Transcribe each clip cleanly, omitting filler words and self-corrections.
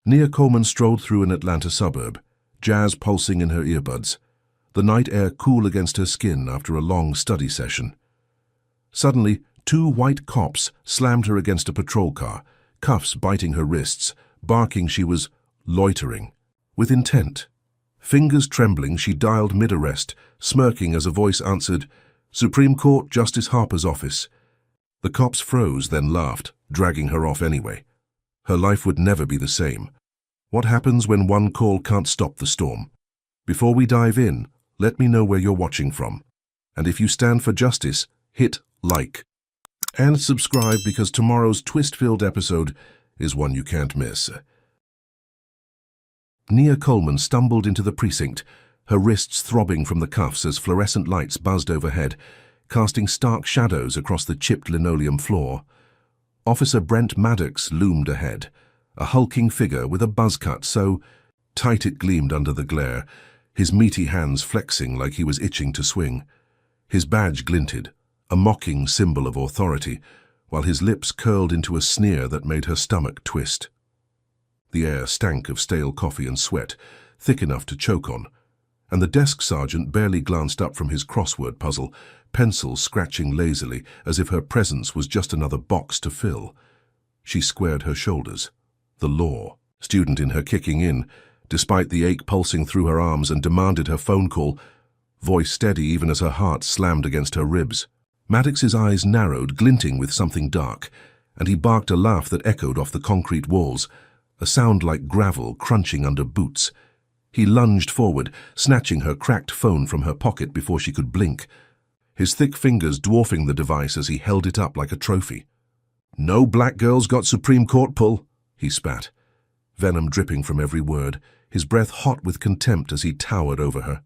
Nia Coleman strolled through an Atlanta suburb, jazz pulsing in her earbuds, the night air cool against her skin after a long study session. Suddenly, two white cops slammed her against a patrol car, cuffs biting her wrists, barking she was loitering, with intent. Fingers trembling, she dialed mid-arrest, smirking as a voice answered, "Supreme Court, Justice Harper's office." The cops froze, then laughed, dragging her off anyway. Her life would never be the same. What happens when one call can't stop the storm? Before we dive in, let me know where you're watching from. And if you stand for justice, hit like. And subscribe, because tomorrow's twist-filled episode is one you can't miss. Nia Coleman stumbled into the precinct, her wrists throbbing from the cuffs as fluorescent lights buzzed overhead, casting stark shadows across the chipped linoleum floor. Officer Brent Maddox loomed ahead, a hulking figure with a buzz cut so tight it gleamed under the glare, his meaty hands flexing like he was itching to swing. His badge glinted, a mocking symbol of authority, while his lips curled into a sneer that made her stomach twist. The air stank of stale coffee and sweat, thick enough to choke on, and the desk sergeant barely glanced up from his crossword puzzle, pencil scratching lazily as if her presence was just another box to fill. She squared her shoulders. The law student in her kicking in, despite the ache pulsing through her arms, and demanded her phone call, voice steady even as her heart slammed against her ribs. Maddox's eyes narrowed, glinting with something dark, and he barked a laugh that echoed off the concrete walls, a sound like gravel crunching under boots. He lunged forward, snatching her cracked phone from her pocket before she could blink, his thick fingers dwarfing the device as he held it up like a trophy. "No black girl's got Supreme Court pull," he spat, venom dripping from every word, his breath hot with contempt as he towered over her.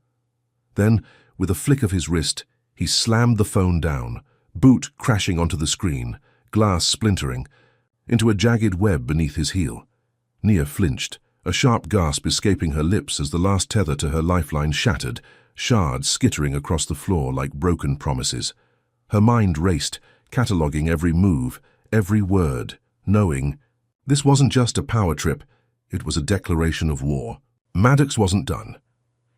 Then, with a flick of his wrist, he slammed the phone down, boot crashing onto the screen, glass splintering, into a jagged web beneath his heel. Nia flinched, a sharp gasp escaping her lips as the last tether to her lifeline shattered, shards skittering across the floor like broken promises. Her mind raced, cataloguing every move, every word, knowing this wasn't just a power trip, it was a declaration of war. Maddox wasn't done.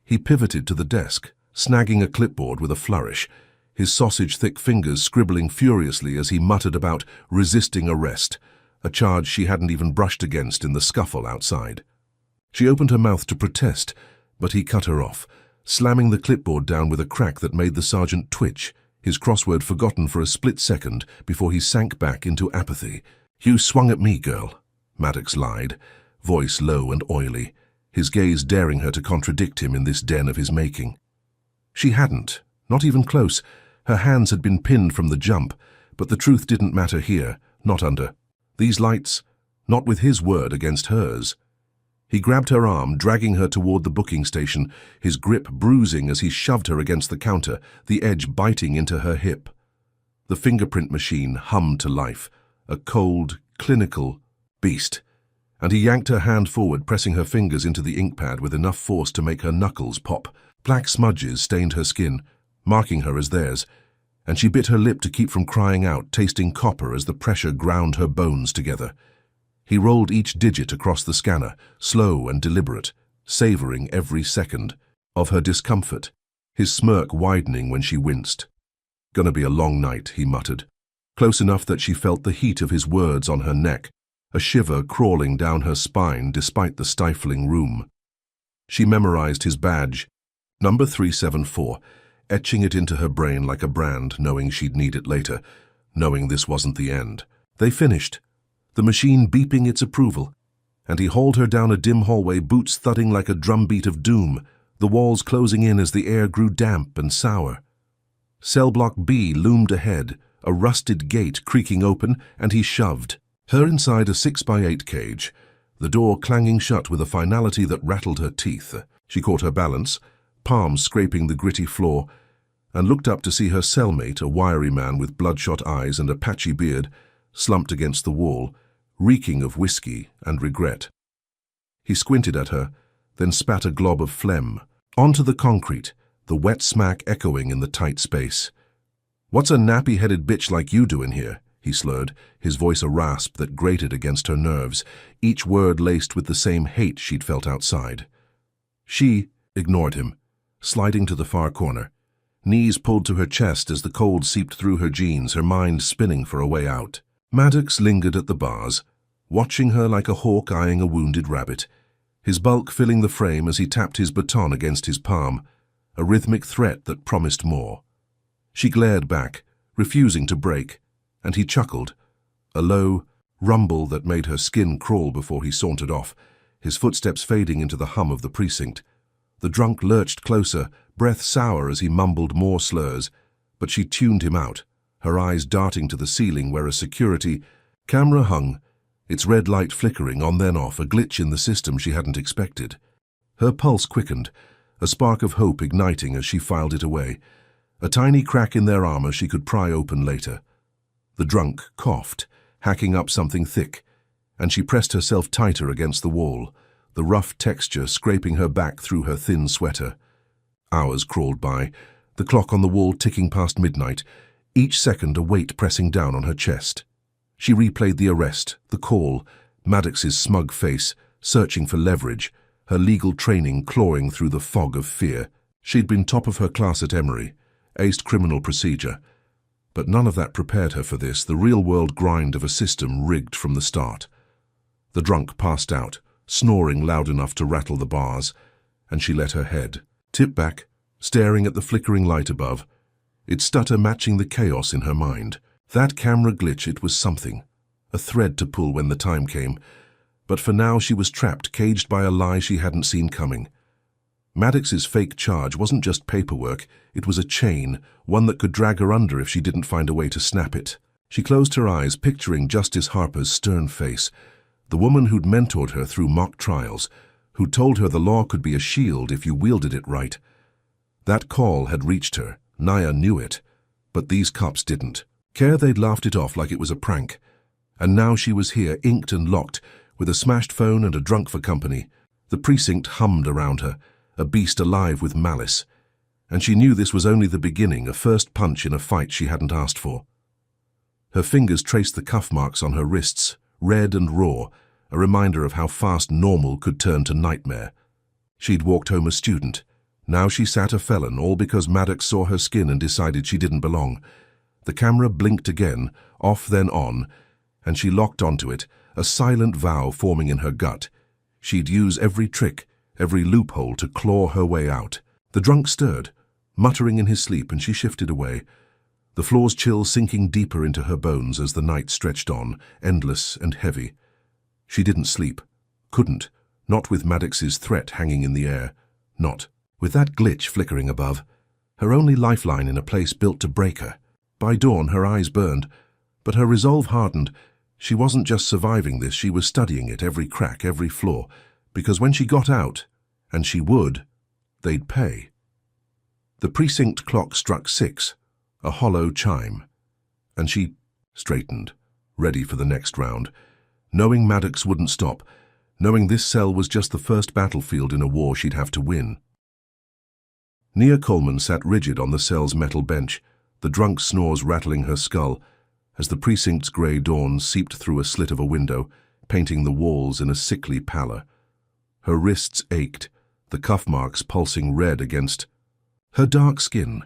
He pivoted to the desk, snagging a clipboard with a flourish, his sausage-thick fingers scribbling furiously as he muttered about resisting arrest, a charge she hadn't even brushed against in the scuffle outside. She opened her mouth to protest, but he cut her off, slamming the clipboard down with a crack that made the sergeant twitch, his crossword forgotten for a split second before he sank back into apathy. "You swung at me, girl," Maddox lied, voice low and oily, his gaze daring her to contradict him in this den of his making. She hadn't, not even close. Her hands had been pinned from the jump, but the truth didn't matter here, not under these lights, not with his word against hers. He grabbed her arm, dragging her toward the booking station, his grip bruising as he shoved her against the counter, the edge biting into her hip. The fingerprint machine hummed to life, a cold, clinical beast, and he yanked her hand forward, pressing her fingers into the ink pad with enough force to make her knuckles pop. Black smudges stained her skin, marking her as theirs, and she bit her lip to keep from crying out, tasting copper as the pressure ground her bones together. He rolled each digit across the scanner, slow and deliberate, savoring every second of her discomfort, his smirk widening when she winced. "Gonna be a long night," he muttered, close enough that she felt the heat of his words on her neck, a shiver crawling down her spine despite the stifling room. She memorized his badge, number 374, etching it into her brain like a brand, knowing she'd need it later, knowing this wasn't the end. They finished, the machine beeping its approval, and he hauled her down a dim hallway, boots thudding like a drumbeat of doom, the walls closing in as the air grew damp and sour. Cell block B loomed ahead, a rusted gate creaking open, and he shoved her inside a 6x8 cage, the door clanging shut with a finality that rattled her teeth. She caught her balance, palms scraping the gritty floor, and looked up to see her cellmate, a wiry man with bloodshot eyes and a patchy beard, slumped against the wall, reeking of whiskey and regret. He squinted at her, then spat a glob of phlegm onto the concrete, the wet smack echoing in the tight space. "What's a nappy-headed bitch like you doing here?" he slurred, his voice a rasp that grated against her nerves, each word laced with the same hate she'd felt outside. She ignored him, sliding to the far corner, knees pulled to her chest as the cold seeped through her jeans, her mind spinning for a way out. Maddox lingered at the bars, watching her like a hawk eyeing a wounded rabbit, his bulk filling the frame as he tapped his baton against his palm, a rhythmic threat that promised more. She glared back, refusing to break, and he chuckled, a low rumble that made her skin crawl before he sauntered off, his footsteps fading into the hum of the precinct. The drunk lurched closer, breath sour as he mumbled more slurs, but she tuned him out, her eyes darting to the ceiling where a security camera hung, its red light flickering on then off, a glitch in the system she hadn't expected. Her pulse quickened, a spark of hope igniting as she filed it away, a tiny crack in their armor she could pry open later. The drunk coughed, hacking up something thick, and she pressed herself tighter against the wall, the rough texture scraping her back through her thin sweater. Hours crawled by, the clock on the wall ticking past midnight, each second a weight pressing down on her chest. She replayed the arrest, the call, Maddox's smug face, searching for leverage, her legal training clawing through the fog of fear. She'd been top of her class at Emory, aced criminal procedure, but none of that prepared her for this, the real-world grind of a system rigged from the start. The drunk passed out, snoring loud enough to rattle the bars, and she let her head tip back, staring at the flickering light above, its stutter matching the chaos in her mind. That camera glitch, it was something, a thread to pull when the time came, but for now she was trapped, caged by a lie she hadn't seen coming. Maddox's fake charge wasn't just paperwork, it was a chain, one that could drag her under if she didn't find a way to snap it. She closed her eyes, picturing Justice Harper's stern face, the woman who'd mentored her through mock trials, who told her the law could be a shield if you wielded it right. That call had reached her, Naya knew it, but these cops didn't. They'd laughed it off like it was a prank. And now she was here, inked and locked, with a smashed phone and a drunk for company. The precinct hummed around her, a beast alive with malice. And she knew this was only the beginning, a first punch in a fight she hadn't asked for. Her fingers traced the cuff marks on her wrists, red and raw, a reminder of how fast normal could turn to nightmare. She'd walked home a student. Now she sat a felon, all because Maddox saw her skin and decided she didn't belong. The camera blinked again, off then on, and she locked onto it, a silent vow forming in her gut. She'd use every trick, every loophole to claw her way out. The drunk stirred, muttering in his sleep, and she shifted away, the floor's chill sinking deeper into her bones as the night stretched on, endless and heavy. She didn't sleep. Couldn't. Not with Maddox's threat hanging in the air. Not with that glitch flickering above. Her only lifeline in a place built to break her. By dawn, her eyes burned, but her resolve hardened. She wasn't just surviving this, she was studying it, every crack, every flaw, because when she got out, and she would, they'd pay. The precinct clock struck 6, a hollow chime, and she straightened, ready for the next round, knowing Maddox wouldn't stop, knowing this cell was just the first battlefield in a war she'd have to win. Nia Coleman sat rigid on the cell's metal bench, the drunk snores rattling her skull, as the precinct's grey dawn seeped through a slit of a window, painting the walls in a sickly pallor. Her wrists ached, the cuff marks pulsing red against her dark skin,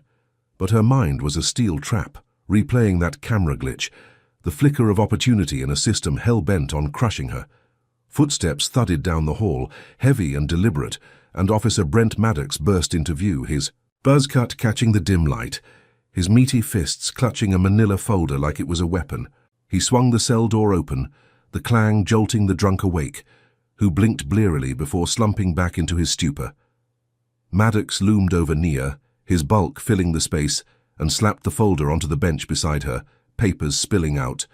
but her mind was a steel trap, replaying that camera glitch, the flicker of opportunity in a system hell-bent on crushing her. Footsteps thudded down the hall, heavy and deliberate, and Officer Brent Maddox burst into view, his buzz cut catching the dim light, his meaty fists clutching a manila folder like it was a weapon. He swung the cell door open, the clang jolting the drunk awake, who blinked blearily before slumping back into his stupor. Maddox loomed over Nia, his bulk filling the space, and slapped the folder onto the bench beside her, papers spilling out,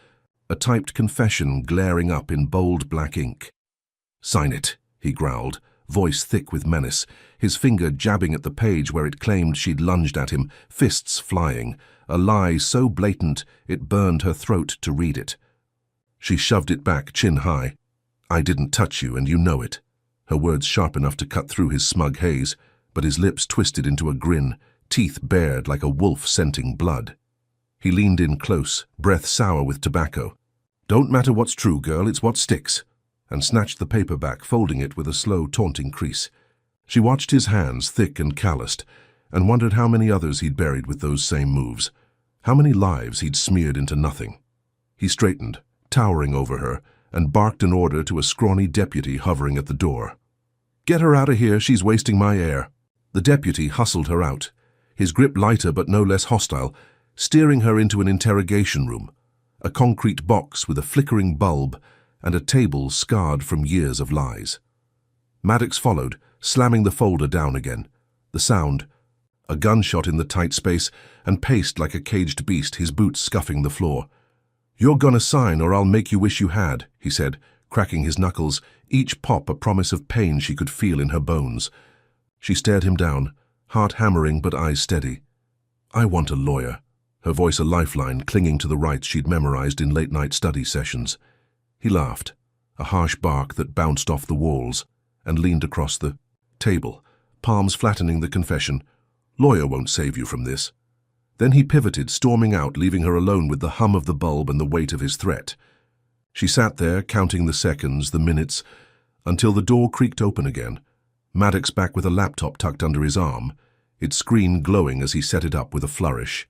a typed confession glaring up in bold black ink. "Sign it," he growled, voice thick with menace, his finger jabbing at the page where it claimed she'd lunged at him, fists flying, a lie so blatant it burned her throat to read it. She shoved it back, chin high. "I didn't touch you, and you know it." Her words sharp enough to cut through his smug haze, but his lips twisted into a grin, teeth bared like a wolf scenting blood. He leaned in close, breath sour with tobacco. "Don't matter what's true, girl, it's what sticks," and snatched the paper back, folding it with a slow, taunting crease. She watched his hands, thick and calloused, and wondered how many others he'd buried with those same moves, how many lives he'd smeared into nothing. He straightened, towering over her, and barked an order to a scrawny deputy hovering at the door. "Get her out of here, she's wasting my air." The deputy hustled her out, his grip lighter but no less hostile, steering her into an interrogation room, a concrete box with a flickering bulb and a table scarred from years of lies. Maddox followed, slamming the folder down again. The sound, a gunshot in the tight space, and paced like a caged beast, his boots scuffing the floor. "You're gonna sign or I'll make you wish you had," he said, cracking his knuckles, each pop a promise of pain she could feel in her bones. She stared him down, heart hammering but eyes steady. "I want a lawyer," her voice a lifeline clinging to the rights she'd memorized in late-night study sessions. He laughed, a harsh bark that bounced off the walls, and leaned across the table, palms flattening the confession. "Lawyer won't save you from this." Then he pivoted, storming out, leaving her alone with the hum of the bulb and the weight of his threat. She sat there, counting the seconds, the minutes, until the door creaked open again. Maddox back with a laptop tucked under his arm, its screen glowing as he set it up with a flourish.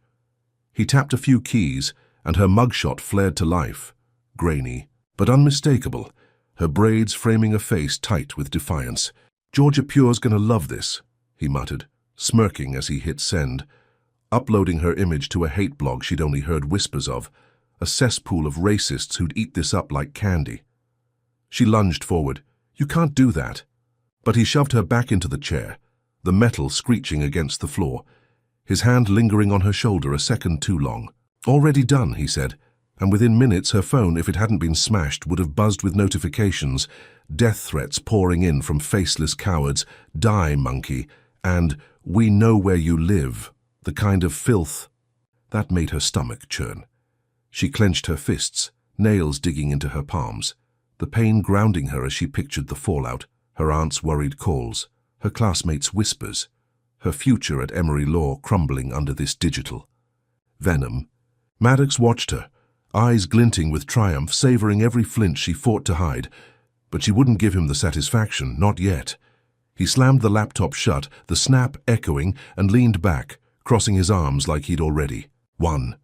He tapped a few keys, and her mugshot flared to life, grainy, but unmistakable, her braids framing a face tight with defiance. "Georgia Pure's gonna love this," he muttered, smirking as he hit send, uploading her image to a hate blog she'd only heard whispers of, a cesspool of racists who'd eat this up like candy. She lunged forward. "You can't do that." But he shoved her back into the chair, the metal screeching against the floor, his hand lingering on her shoulder a second too long. "Already done," he said, and within minutes her phone, if it hadn't been smashed, would have buzzed with notifications, death threats pouring in from faceless cowards, "Die, monkey," and "We know where you live," the kind of filth that made her stomach churn. She clenched her fists, nails digging into her palms, the pain grounding her as she pictured the fallout, her aunt's worried calls, her classmates' whispers, her future at Emory Law crumbling under this digital venom. Maddox watched her, eyes glinting with triumph, savoring every flinch she fought to hide, but she wouldn't give him the satisfaction, not yet. He slammed the laptop shut, the snap echoing, and leaned back, crossing his arms like he'd already won.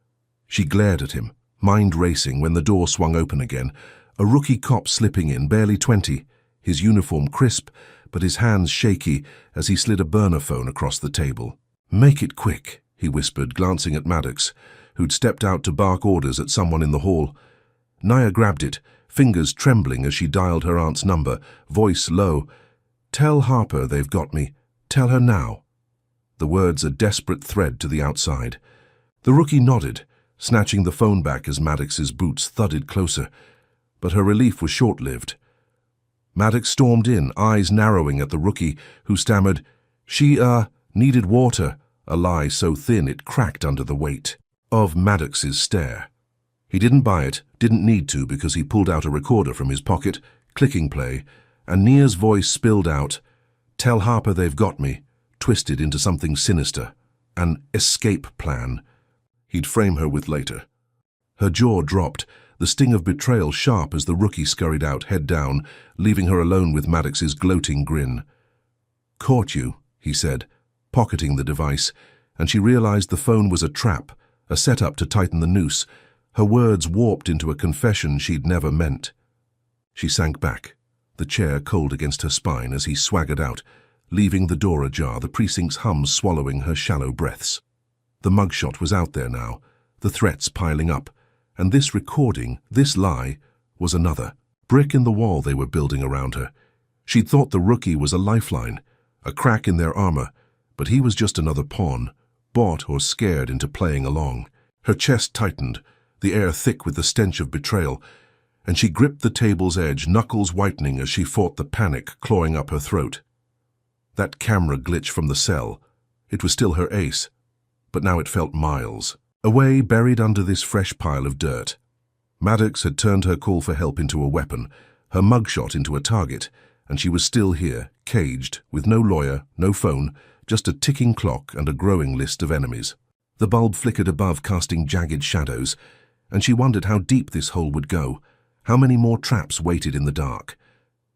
She glared at him, mind racing, when the door swung open again, a rookie cop slipping in, barely 20, his uniform crisp, but his hands shaky as he slid a burner phone across the table. "Make it quick," he whispered, glancing at Maddox, who'd stepped out to bark orders at someone in the hall. Naya grabbed it, fingers trembling as she dialed her aunt's number, voice low. "Tell Harper they've got me. Tell her now." The words a desperate thread to the outside. The rookie nodded, snatching the phone back as Maddox's boots thudded closer, but her relief was short-lived. Maddox stormed in, eyes narrowing at the rookie, who stammered, "She, needed water," a lie so thin it cracked under the weight of Maddox's stare. He didn't buy it, didn't need to, because he pulled out a recorder from his pocket, clicking play, and Nia's voice spilled out, "Tell Harper they've got me," twisted into something sinister, an escape plan he'd frame her with later. Her jaw dropped, the sting of betrayal sharp as the rookie scurried out, head down, leaving her alone with Maddox's gloating grin. "Caught you," he said, pocketing the device, and she realized the phone was a trap, a setup to tighten the noose, her words warped into a confession she'd never meant. She sank back, the chair cold against her spine as he swaggered out, leaving the door ajar, the precinct's hum swallowing her shallow breaths. The mugshot was out there now, the threats piling up, and this recording, this lie, was another brick in the wall they were building around her. She'd thought the rookie was a lifeline, a crack in their armor, but he was just another pawn, bought or scared into playing along. Her chest tightened, the air thick with the stench of betrayal, and she gripped the table's edge, knuckles whitening as she fought the panic clawing up her throat. That camera glitch from the cell, it was still her ace, but now it felt miles away, buried under this fresh pile of dirt. Maddox had turned her call for help into a weapon, her mugshot into a target, and she was still here, caged, with no lawyer, no phone, just a ticking clock and a growing list of enemies. The bulb flickered above, casting jagged shadows, and she wondered how deep this hole would go, how many more traps waited in the dark.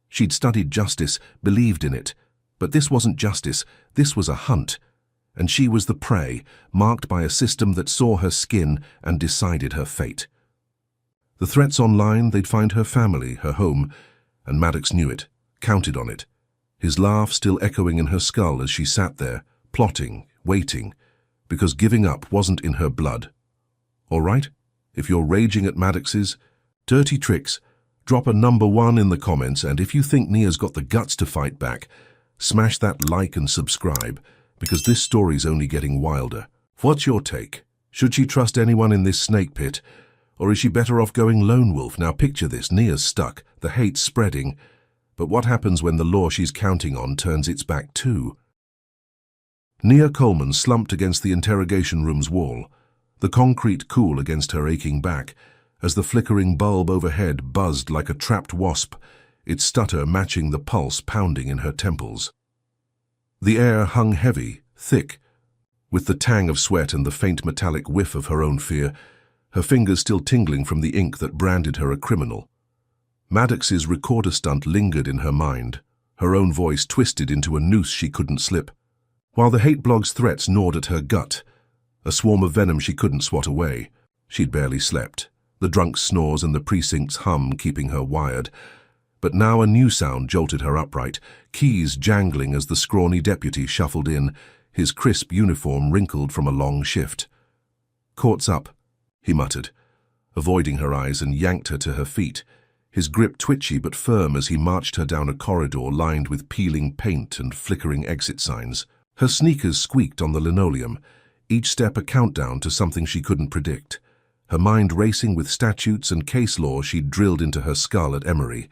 She'd studied justice, believed in it, but this wasn't justice, this was a hunt, and she was the prey, marked by a system that saw her skin and decided her fate. The threats online, they'd find her family, her home, and Maddox knew it, counted on it, his laugh still echoing in her skull as she sat there, plotting, waiting, because giving up wasn't in her blood. All right, if you're raging at Maddox's dirty tricks, drop a #1 in the comments, and if you think Nia's got the guts to fight back, smash that like and subscribe, because this story's only getting wilder. What's your take? Should she trust anyone in this snake pit, or is she better off going lone wolf? Now picture this, Nia's stuck, the hate's spreading, but what happens when the law she's counting on turns its back too? Nia Coleman slumped against the interrogation room's wall, the concrete cool against her aching back, as the flickering bulb overhead buzzed like a trapped wasp, its stutter matching the pulse pounding in her temples. The air hung heavy, thick, with the tang of sweat and the faint metallic whiff of her own fear, her fingers still tingling from the ink that branded her a criminal. Maddox's recorder stunt lingered in her mind, her own voice twisted into a noose she couldn't slip, while the hate blog's threats gnawed at her gut, a swarm of venom she couldn't swat away. She'd barely slept, the drunk snores and the precinct's hum keeping her wired. But now a new sound jolted her upright, keys jangling as the scrawny deputy shuffled in, his crisp uniform wrinkled from a long shift. "Court's up," he muttered, avoiding her eyes, and yanked her to her feet, his grip twitchy but firm as he marched her down a corridor lined with peeling paint and flickering exit signs. Her sneakers squeaked on the linoleum, each step a countdown to something she couldn't predict, her mind racing with statutes and case law she'd drilled into her skull at Emory.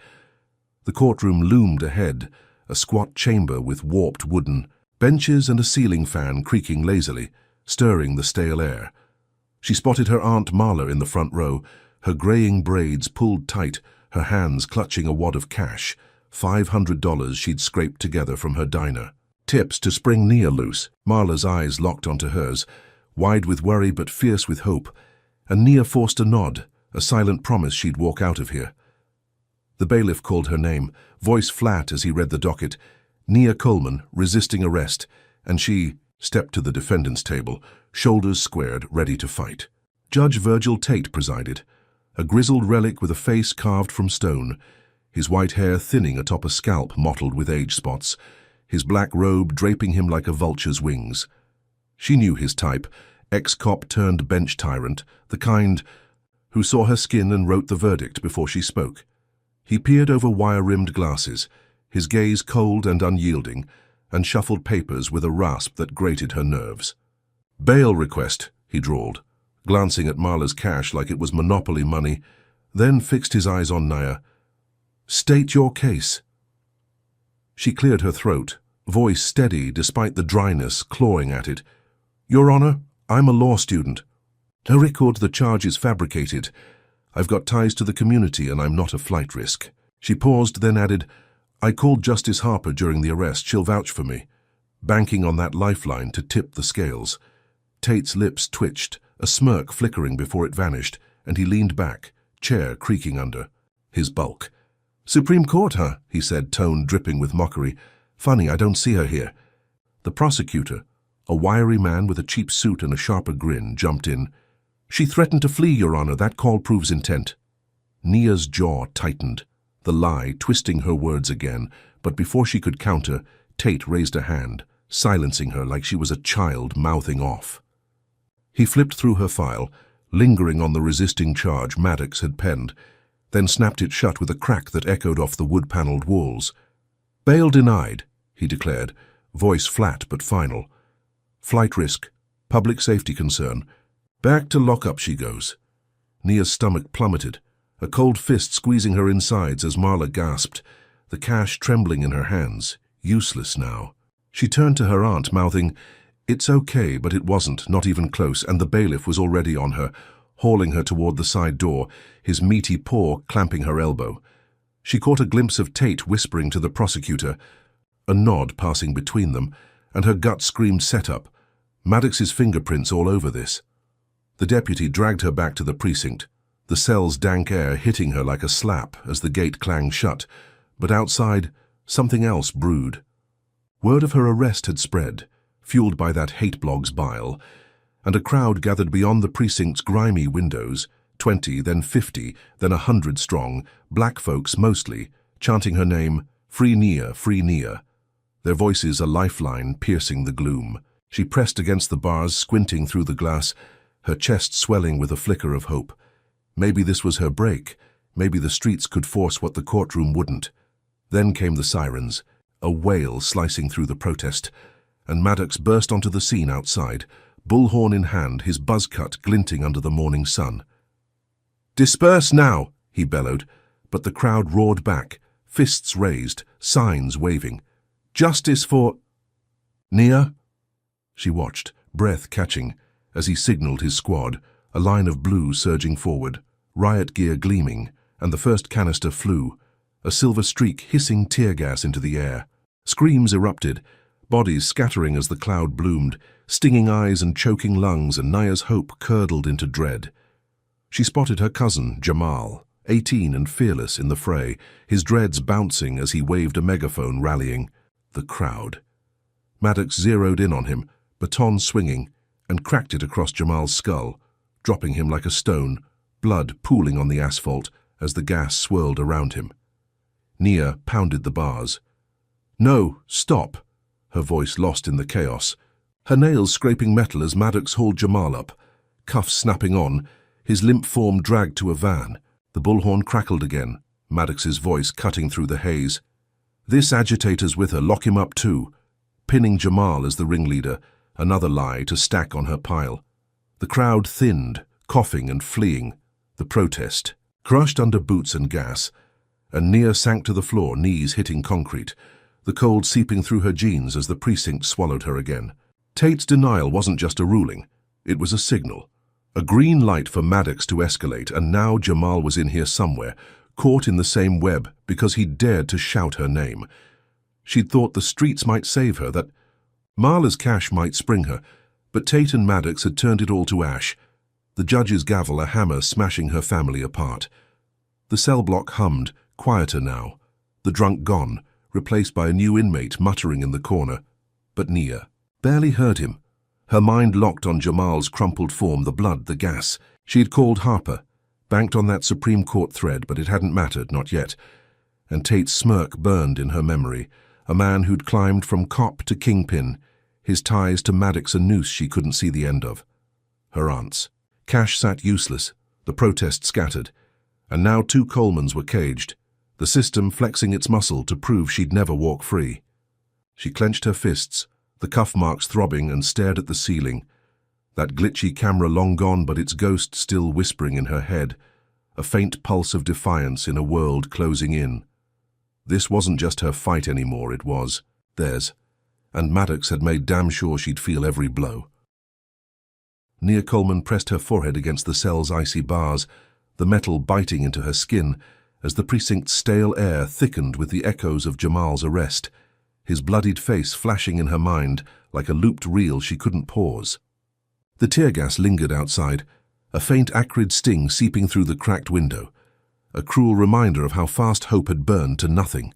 The courtroom loomed ahead, a squat chamber with warped wooden benches and a ceiling fan creaking lazily, stirring the stale air. She spotted her Aunt Marla in the front row, her graying braids pulled tight, her hands clutching a wad of cash, $500 she'd scraped together from her diner. Tips to spring Nia loose. Marla's eyes locked onto hers, wide with worry but fierce with hope, and Nia forced a nod, a silent promise she'd walk out of here. The bailiff called her name, voice flat as he read the docket, Nia Coleman, resisting arrest, and she stepped to the defendant's table, shoulders squared, ready to fight. Judge Virgil Tate presided, a grizzled relic with a face carved from stone, his white hair thinning atop a scalp mottled with age spots, his black robe draping him like a vulture's wings. She knew his type, ex-cop turned bench tyrant, the kind who saw her skin and wrote the verdict before she spoke. He peered over wire-rimmed glasses, his gaze cold and unyielding, and shuffled papers with a rasp that grated her nerves. "Bail request," he drawled, glancing at Marla's cash like it was monopoly money, then fixed his eyes on Nia. "State your case." She cleared her throat, voice steady despite the dryness clawing at it. "Your Honor, I'm a law student. I record the charge is fabricated. I've got ties to the community and I'm not a flight risk." She paused, then added, "I called Justice Harper during the arrest. She'll vouch for me," banking on that lifeline to tip the scales. Tate's lips twitched, a smirk flickering before it vanished, and he leaned back, chair creaking under his bulk. "Supreme Court, huh?" he said, tone dripping with mockery. "Funny, I don't see her here." The prosecutor, a wiry man with a cheap suit and a sharper grin, jumped in. "She threatened to flee, Your Honor. That call proves intent." Nia's jaw tightened, the lie twisting her words again, but before she could counter, Tate raised a hand, silencing her like she was a child mouthing off. He flipped through her file, lingering on the resisting charge Maddox had penned, then snapped it shut with a crack that echoed off the wood-paneled walls. "Bail denied," he declared, voice flat but final. "Flight risk, public safety concern. Back to lockup she goes." Nia's stomach plummeted, a cold fist squeezing her insides as Marla gasped, the cash trembling in her hands, useless now. She turned to her aunt, mouthing, "It's okay," but it wasn't, not even close, and the bailiff was already on her, hauling her toward the side door, his meaty paw clamping her elbow. She caught a glimpse of Tate whispering to the prosecutor, a nod passing between them, and her gut screamed "set up." Maddox's fingerprints all over this. The deputy dragged her back to the precinct, the cell's dank air hitting her like a slap as the gate clanged shut, but outside, something else brewed. Word of her arrest had spread, fueled by that hate blog's bile, and a crowd gathered beyond the precinct's grimy windows, 20, then 50, then 100 strong, black folks mostly, chanting her name, "Free Nia, free Nia." Their voices a lifeline piercing the gloom. She pressed against the bars, squinting through the glass, her chest swelling with a flicker of hope. Maybe this was her break. Maybe the streets could force what the courtroom wouldn't. Then came the sirens, a wail slicing through the protest, and Maddox burst onto the scene outside, bullhorn in hand, his buzz cut glinting under the morning sun. "Disperse now," he bellowed, but the crowd roared back, fists raised, signs waving. "Justice for—" "Nia?" She watched, breath catching, as he signaled his squad, a line of blue surging forward, riot gear gleaming, and the first canister flew, a silver streak hissing tear gas into the air. Screams erupted, bodies scattering as the cloud bloomed, stinging eyes and choking lungs, and Nia's hope curdled into dread. She spotted her cousin, Jamal, 18 and fearless in the fray, his dreads bouncing as he waved a megaphone rallying. The crowd. Maddox zeroed in on him, baton swinging, and cracked it across Jamal's skull, dropping him like a stone, blood pooling on the asphalt as the gas swirled around him. Nia pounded the bars. "No, stop," her voice lost in the chaos, her nails scraping metal as Maddox hauled Jamal up, cuffs snapping on, his limp form dragged to a van. The bullhorn crackled again, Maddox's voice cutting through the haze. "This agitator's with her, lock him up too," pinning Jamal as the ringleader, another lie to stack on her pile. The crowd thinned, coughing and fleeing, the protest, crushed under boots and gas, and Nia sank to the floor, knees hitting concrete, the cold seeping through her jeans as the precinct swallowed her again. Tate's denial wasn't just a ruling, it was a signal. A green light for Maddox to escalate, and now Jamal was in here somewhere, caught in the same web because he'd dared to shout her name. She'd thought the streets might save her, that Marla's cash might spring her, but Tate and Maddox had turned it all to ash, the judge's gavel a hammer smashing her family apart. The cell block hummed, quieter now, the drunk gone, replaced by a new inmate muttering in the corner. But Nia barely heard him, her mind locked on Jamal's crumpled form, the blood, the gas. She'd called Harper, banked on that Supreme Court thread, but it hadn't mattered, not yet. And Tate's smirk burned in her memory, a man who'd climbed from cop to kingpin, his ties to Maddox a noose she couldn't see the end of. Her aunts. Cash sat useless, the protest scattered, and now 2 Colemans were caged, the system flexing its muscle to prove she'd never walk free. She clenched her fists, the cuff marks throbbing, and stared at the ceiling, that glitchy camera long gone but its ghost still whispering in her head, a faint pulse of defiance in a world closing in. This wasn't just her fight anymore, it was theirs, and Maddox had made damn sure she'd feel every blow. Nia Coleman pressed her forehead against the cell's icy bars, the metal biting into her skin as the precinct's stale air thickened with the echoes of Jamal's arrest, his bloodied face flashing in her mind like a looped reel she couldn't pause. The tear gas lingered outside, a faint acrid sting seeping through the cracked window, a cruel reminder of how fast hope had burned to nothing.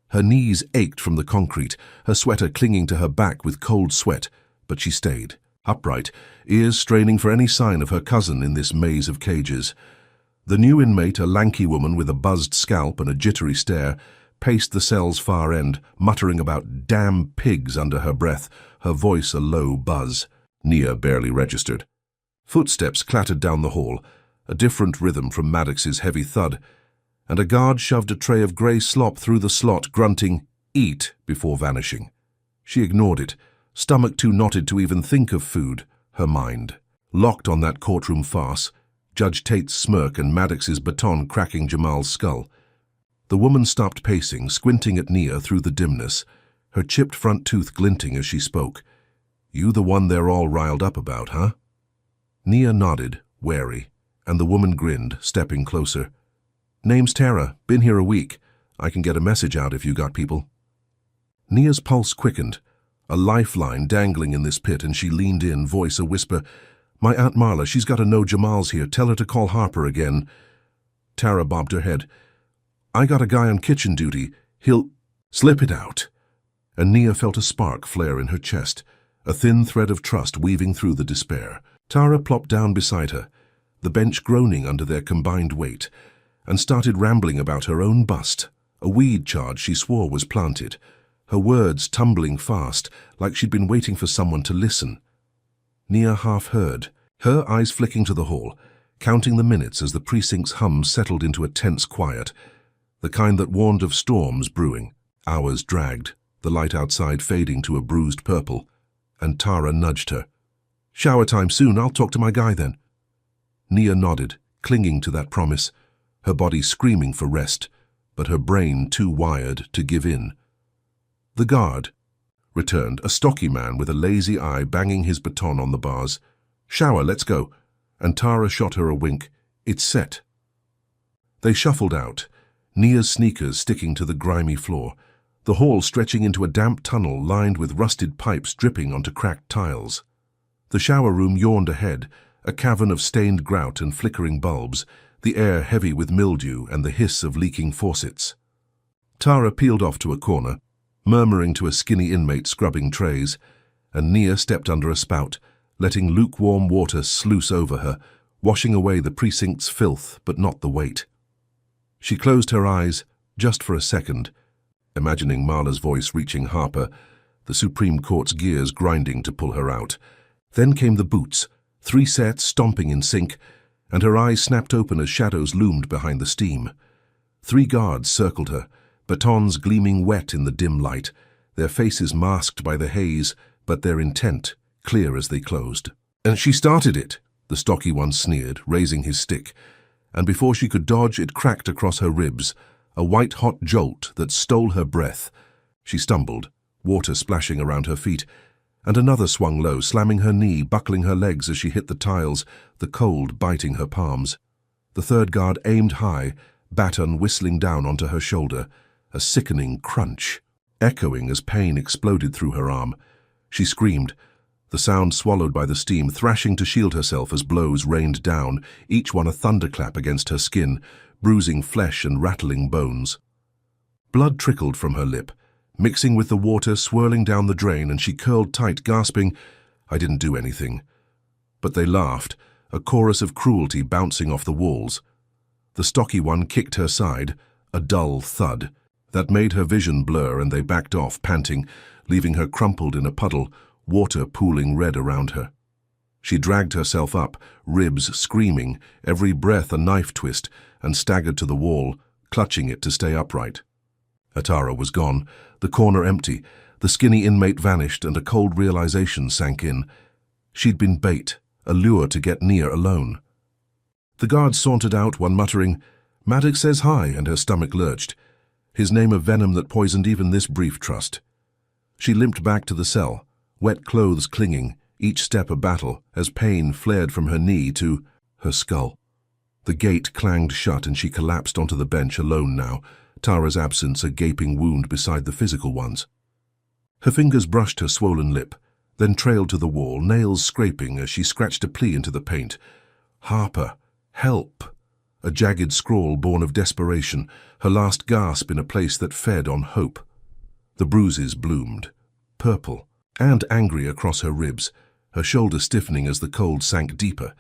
Her knees ached from the concrete, her sweater clinging to her back with cold sweat, but she stayed, upright, ears straining for any sign of her cousin in this maze of cages. The new inmate, a lanky woman with a buzzed scalp and a jittery stare, paced the cell's far end, muttering about damn pigs under her breath, her voice a low buzz. Nia barely registered. Footsteps clattered down the hall, a different rhythm from Maddox's heavy thud, and a guard shoved a tray of grey slop through the slot, grunting, "Eat," before vanishing. She ignored it, stomach too knotted to even think of food, her mind locked on that courtroom farce, Judge Tate's smirk and Maddox's baton cracking Jamal's skull. The woman stopped pacing, squinting at Nia through the dimness, her chipped front tooth glinting as she spoke. "You the one they're all riled up about, huh?" Nia nodded, wary, and the woman grinned, stepping closer. "Name's Tara, been here a week. I can get a message out if you got people." Nia's pulse quickened, A lifeline dangling in this pit, and she leaned in, voice a whisper. "My Aunt Marla, she's got to know Jamal's here. Tell her to call Harper again." Tara bobbed her head. "I got a guy on kitchen duty. He'll—" "Slip it out." And Nia felt a spark flare in her chest, a thin thread of trust weaving through the despair. Tara plopped down beside her, the bench groaning under their combined weight, and started rambling about her own bust, a weed charge she swore was planted, her words tumbling fast, like she'd been waiting for someone to listen. Nia half heard, her eyes flicking to the hall, counting the minutes as the precinct's hum settled into a tense quiet, the kind that warned of storms brewing. Hours dragged, the light outside fading to a bruised purple, and Tara nudged her. "Shower time soon, I'll talk to my guy then." Nia nodded, clinging to that promise, her body screaming for rest, but her brain too wired to give in. The guard returned, a stocky man with a lazy eye banging his baton on the bars. "Shower, let's go." And Tara shot her a wink. "It's set." They shuffled out, Nia's sneakers sticking to the grimy floor, the hall stretching into a damp tunnel lined with rusted pipes dripping onto cracked tiles. The shower room yawned ahead, a cavern of stained grout and flickering bulbs, the air heavy with mildew and the hiss of leaking faucets. Tara peeled off to a corner, murmuring to a skinny inmate scrubbing trays, and Nia stepped under a spout, letting lukewarm water sluice over her, washing away the precinct's filth but not the weight. She closed her eyes, just for a second, imagining Marla's voice reaching Harper, the Supreme Court's gears grinding to pull her out. Then came the boots, 3 sets stomping in sync, and her eyes snapped open as shadows loomed behind the steam. 3 guards circled her, batons gleaming wet in the dim light, their faces masked by the haze, but their intent clear as they closed. "And she started it," the stocky one sneered, raising his stick, and before she could dodge, it cracked across her ribs, a white-hot jolt that stole her breath. She stumbled, water splashing around her feet, and another swung low, slamming her knee, buckling her legs as she hit the tiles, the cold biting her palms. The 3rd guard aimed high, baton whistling down onto her shoulder, a sickening crunch, echoing as pain exploded through her arm. She screamed, the sound swallowed by the steam, thrashing to shield herself as blows rained down, each one a thunderclap against her skin, bruising flesh and rattling bones. Blood trickled from her lip, mixing with the water swirling down the drain, and she curled tight, gasping, "I didn't do anything." But they laughed, a chorus of cruelty bouncing off the walls. The stocky one kicked her side, a dull thud that made her vision blur, and they backed off, panting, leaving her crumpled in a puddle, water pooling red around her. She dragged herself up, ribs screaming, every breath a knife twist, and staggered to the wall, clutching it to stay upright. Tara was gone, the corner empty, the skinny inmate vanished, and a cold realization sank in. She'd been bait, a lure to get Nia alone. The guard sauntered out, one muttering, "Maddox says hi," and her stomach lurched, his name a venom that poisoned even this brief trust. She limped back to the cell, wet clothes clinging, each step a battle, as pain flared from her knee to her skull. The gate clanged shut, and she collapsed onto the bench alone now, Tara's absence a gaping wound beside the physical ones. Her fingers brushed her swollen lip, then trailed to the wall, nails scraping as she scratched a plea into the paint. "Harper, help!" A jagged scrawl born of desperation, her last gasp in a place that fed on hope. The bruises bloomed, purple and angry across her ribs, her shoulder stiffening as the cold sank deeper.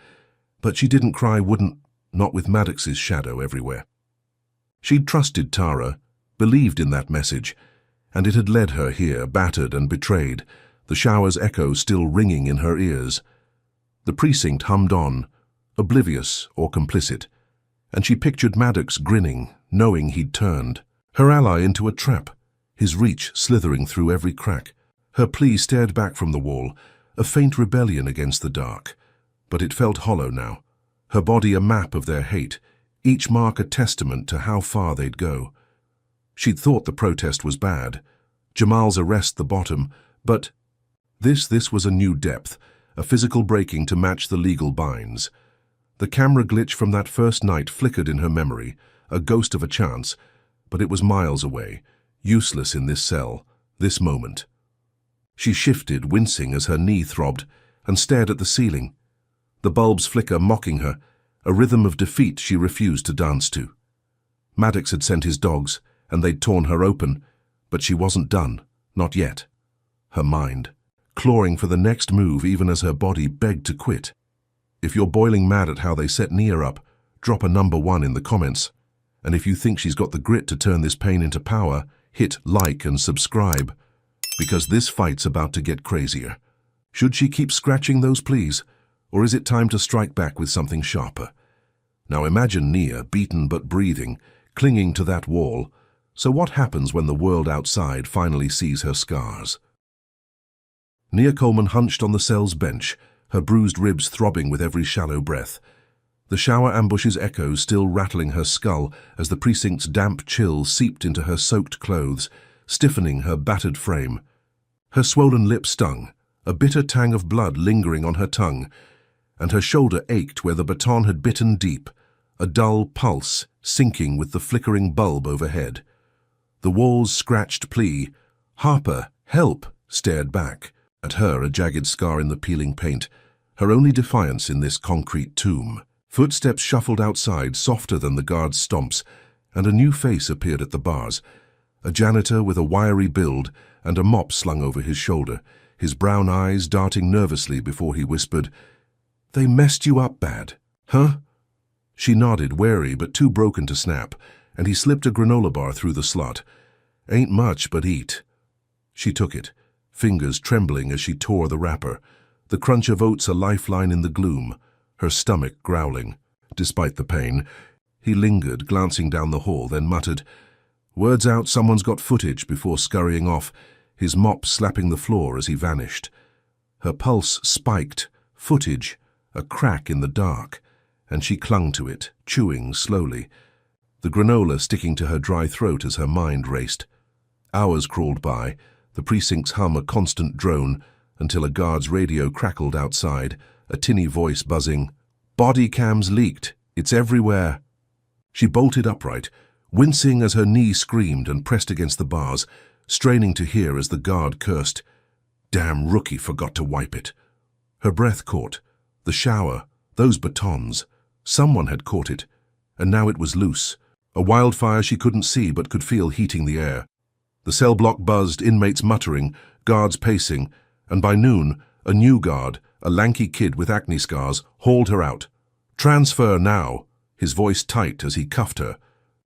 But she didn't cry, not with Maddox's shadow everywhere. She'd trusted Tara, believed in that message, and it had led her here, battered and betrayed, the shower's echo still ringing in her ears. The precinct hummed on, oblivious or complicit, and she pictured Maddox grinning, knowing he'd turned, her ally into a trap, his reach slithering through every crack. Her plea stared back from the wall, a faint rebellion against the dark, but it felt hollow now, her body a map of their hate, each mark a testament to how far they'd go. She'd thought the protest was bad, Jamal's arrest the bottom, but this was a new depth, a physical breaking to match the legal binds. The camera glitch from that first night flickered in her memory, a ghost of a chance, but it was miles away, useless in this cell, this moment. She shifted, wincing as her knee throbbed, and stared at the ceiling. The bulbs flicker, mocking her, a rhythm of defeat she refused to dance to. Maddox had sent his dogs, and they'd torn her open, but she wasn't done, not yet. Her mind, clawing for the next move even as her body begged to quit. If you're boiling mad at how they set Nia up, drop a number 1 in the comments. And if you think she's got the grit to turn this pain into power, hit like and subscribe, because this fight's about to get crazier. Should she keep scratching those pleas, or is it time to strike back with something sharper? Now imagine Nia, beaten but breathing, clinging to that wall. So what happens when the world outside finally sees her scars? Nia Coleman hunched on the cell's bench, her bruised ribs throbbing with every shallow breath. The shower ambush's echoes still rattling her skull as the precinct's damp chill seeped into her soaked clothes, stiffening her battered frame. Her swollen lip stung, a bitter tang of blood lingering on her tongue, and her shoulder ached where the baton had bitten deep, a dull pulse sinking with the flickering bulb overhead. The wall's scratched plea, "Harper, help," stared back. At her, a jagged scar in the peeling paint, her only defiance in this concrete tomb. Footsteps shuffled outside, softer than the guard's stomps, and a new face appeared at the bars. A janitor with a wiry build and a mop slung over his shoulder, his brown eyes darting nervously before he whispered, "They messed you up bad, huh?" She nodded, wary but too broken to snap, and he slipped a granola bar through the slot. "Ain't much, but eat." She took it, fingers trembling as she tore the wrapper, the crunch of oats a lifeline in the gloom, her stomach growling. Despite the pain, he lingered, glancing down the hall, then muttered, "Words out, someone's got footage," before scurrying off, his mop slapping the floor as he vanished. Her pulse spiked, footage, a crack in the dark, and she clung to it, chewing slowly, the granola sticking to her dry throat as her mind raced. Hours crawled by, the precinct's hum a constant drone, until a guard's radio crackled outside, a tinny voice buzzing, "Body cams leaked, it's everywhere." She bolted upright, wincing as her knee screamed and pressed against the bars, straining to hear as the guard cursed, "Damn rookie forgot to wipe it." Her breath caught. The shower, those batons. Someone had caught it, and now it was loose, a wildfire she couldn't see but could feel heating the air. The cell block buzzed, inmates muttering, guards pacing, and by noon, a new guard, a lanky kid with acne scars, hauled her out. "Transfer now," his voice tight as he cuffed her,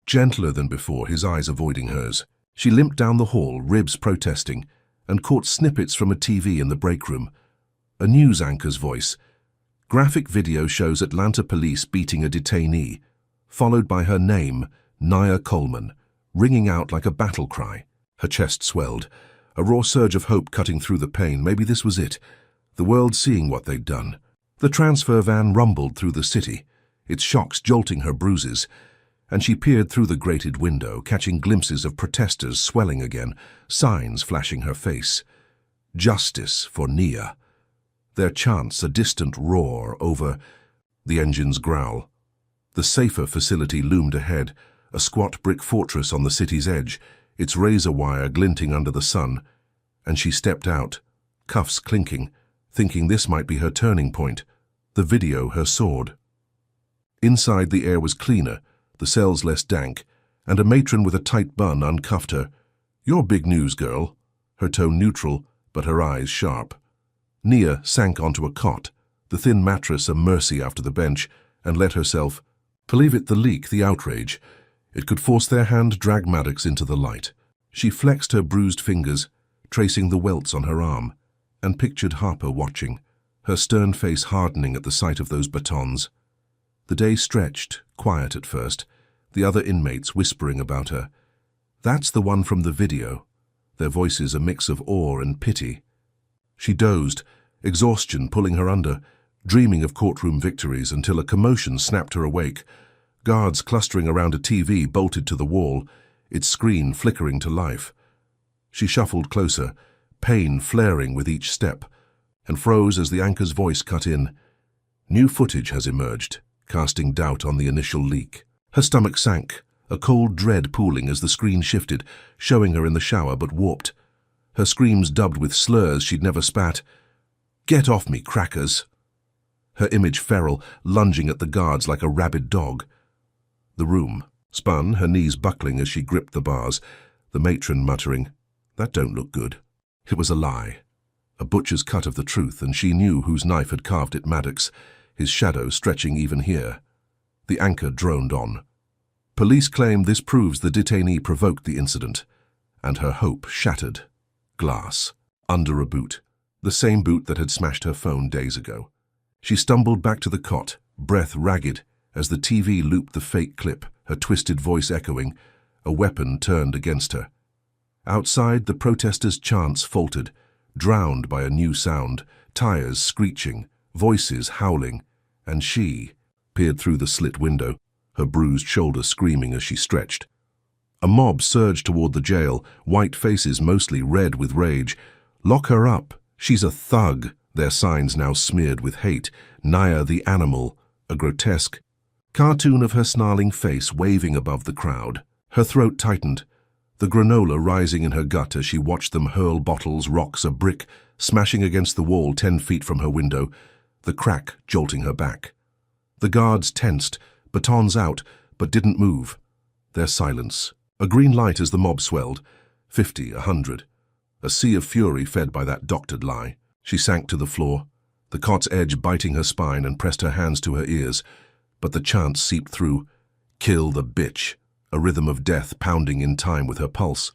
gentler than before, his eyes avoiding hers. She limped down the hall, ribs protesting, and caught snippets from a TV in the break room. A news anchor's voice. Graphic video shows Atlanta police beating a detainee, followed by her name, Nia Coleman, ringing out like a battle cry. Her chest swelled, a raw surge of hope cutting through the pain. Maybe this was it, the world seeing what they'd done. The transfer van rumbled through the city, its shocks jolting her bruises, and she peered through the grated window, catching glimpses of protesters swelling again, signs flashing her face. Justice for Nia. Their chants a distant roar over the engine's growl. The safer facility loomed ahead, a squat brick fortress on the city's edge, its razor wire glinting under the sun, and she stepped out, cuffs clinking, thinking this might be her turning point, the video her sword. Inside, the air was cleaner, the cells less dank, and a matron with a tight bun uncuffed her. "You're big news, girl," her tone neutral, but her eyes sharp. Nia sank onto a cot, the thin mattress a mercy after the bench, and let herself, believe it the leak, the outrage. It could force their hand drag Maddox into the light. She flexed her bruised fingers, tracing the welts on her arm, and pictured Harper watching, her stern face hardening at the sight of those batons. The day stretched, quiet at first, the other inmates whispering about her. "That's the one from the video," their voices a mix of awe and pity. She dozed, exhaustion pulling her under, dreaming of courtroom victories until a commotion snapped her awake. Guards clustering around a TV bolted to the wall, its screen flickering to life. She shuffled closer, pain flaring with each step, and froze as the anchor's voice cut in. "New footage has emerged, casting doubt on the initial leak." Her stomach sank, a cold dread pooling as the screen shifted, showing her in the shower but warped. her screams dubbed with slurs she'd never spat. "Get off me, crackers!" Her image feral, lunging at the guards like a rabid dog. The room spun, her knees buckling as she gripped the bars, the matron muttering, "That don't look good." It was a lie, a butcher's cut of the truth, and she knew whose knife had carved it. Maddox, his shadow stretching even here. The anchor droned on. Police claim this proves the detainee provoked the incident, and her hope shattered. Glass, under a boot, the same boot that had smashed her phone days ago. She stumbled back to the cot, breath ragged, as the TV looped the fake clip, her twisted voice echoing, a weapon turned against her. Outside, the protesters' chants faltered, drowned by a new sound, tires screeching, voices howling, and she peered through the slit window, her bruised shoulder screaming as she stretched. A mob surged toward the jail, white faces mostly red with rage. "Lock her up! She's a thug!" Their signs now smeared with hate. "Naya the animal," a grotesque cartoon of her snarling face waving above the crowd. Her throat tightened, the granola rising in her gut as she watched them hurl bottles, rocks, a brick, smashing against the wall 10 feet from her window, the crack jolting her back. The guards tensed, batons out, but didn't move. Their silence, a green light as the mob swelled, 50, 100. A sea of fury fed by that doctored lie. She sank to the floor, the cot's edge biting her spine, and pressed her hands to her ears. But the chant seeped through, "Kill the bitch," a rhythm of death pounding in time with her pulse.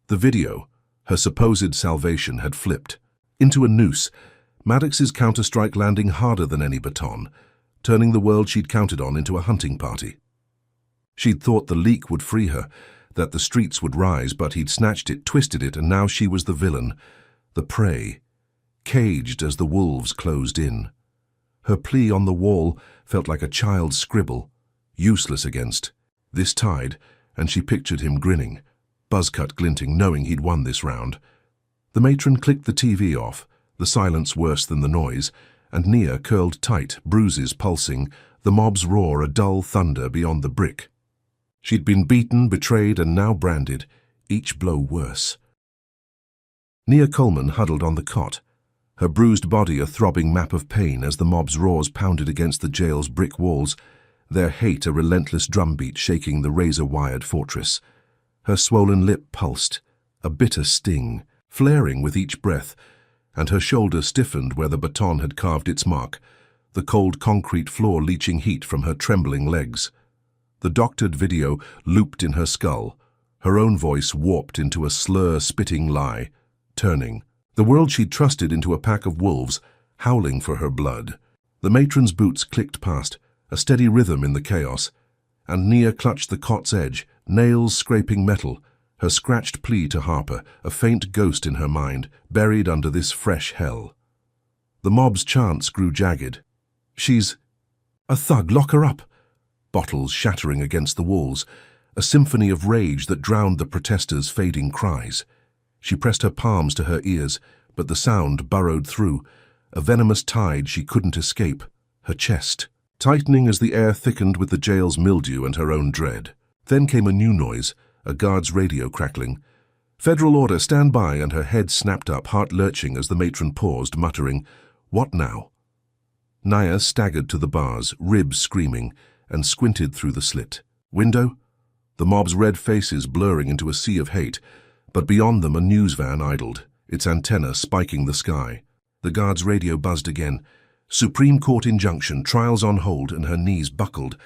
The video, her supposed salvation, had flipped. Into a noose, Maddox's counterstrike landing harder than any baton, turning the world she'd counted on into a hunting party. She'd thought the leak would free her, that the streets would rise, but he'd snatched it, twisted it, and now she was the villain, the prey, caged as the wolves closed in. Her plea on the wall felt like a child's scribble, useless against this tide, and she pictured him grinning, buzzcut glinting, knowing he'd won this round. The matron clicked the TV off, the silence worse than the noise, and Nia curled tight, bruises pulsing, the mob's roar a dull thunder beyond the brick. She'd been beaten, betrayed, and now branded, each blow worse. Nia Coleman huddled on the cot, her bruised body a throbbing map of pain as the mob's roars pounded against the jail's brick walls, their hate a relentless drumbeat shaking the razor-wired fortress. Her swollen lip pulsed, a bitter sting, flaring with each breath, and her shoulder stiffened where the baton had carved its mark, the cold concrete floor leaching heat from her trembling legs. The doctored video looped in her skull, her own voice warped into a slur-spitting lie, turning the world she'd trusted into a pack of wolves, howling for her blood. The matron's boots clicked past, a steady rhythm in the chaos, and Nia clutched the cot's edge, nails scraping metal, her scratched plea to Harper, a faint ghost in her mind, buried under this fresh hell. The mob's chants grew jagged. "She's a thug, lock her up!" Bottles shattering against the walls, a symphony of rage that drowned the protesters' fading cries. She pressed her palms to her ears, but the sound burrowed through, a venomous tide she couldn't escape, her chest tightening as the air thickened with the jail's mildew and her own dread. Then came a new noise, a guard's radio crackling. "Federal order, stand by," and her head snapped up, heart lurching as the matron paused, muttering, "What now?" Naya staggered to the bars, ribs screaming, and squinted through the slit. Window? The mob's red faces blurring into a sea of hate, but beyond them a news van idled, its antenna spiking the sky. The guard's radio buzzed again. Supreme Court injunction, trials on hold, and her knees buckled,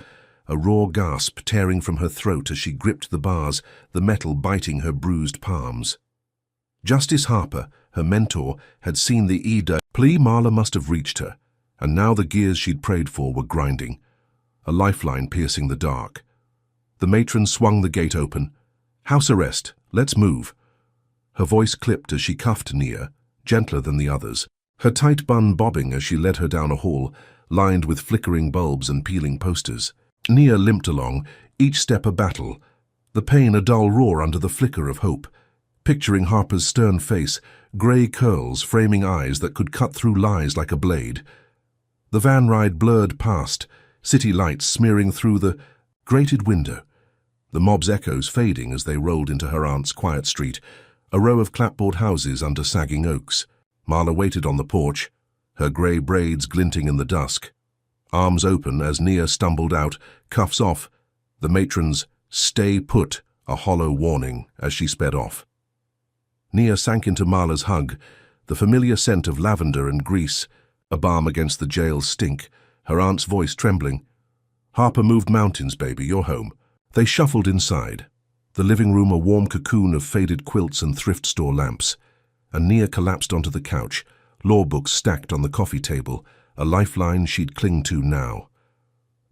a raw gasp tearing from her throat as she gripped the bars, the metal biting her bruised palms. Justice Harper, her mentor, had seen the EDA plea. Marla must have reached her, and now the gears she'd prayed for were grinding, a lifeline piercing the dark. The matron swung the gate open. "House arrest, let's move." Her voice clipped as she cuffed Nia, gentler than the others, her tight bun bobbing as she led her down a hall, lined with flickering bulbs and peeling posters. Nia limped along, each step a battle, the pain a dull roar under the flicker of hope, picturing Harper's stern face, grey curls framing eyes that could cut through lies like a blade. The van ride blurred past, city lights smearing through the grated window, the mob's echoes fading as they rolled into her aunt's quiet street, a row of clapboard houses under sagging oaks. Marla waited on the porch, her grey braids glinting in the dusk. Arms open as Nia stumbled out, cuffs off, the matron's "Stay put," a hollow warning as she sped off. Nia sank into Marla's hug, the familiar scent of lavender and grease, a balm against the jail's stink, her aunt's voice trembling. "Harper moved mountains, baby, you're home." They shuffled inside, the living room a warm cocoon of faded quilts and thrift store lamps, and Nia collapsed onto the couch, law books stacked on the coffee table, a lifeline she'd cling to now.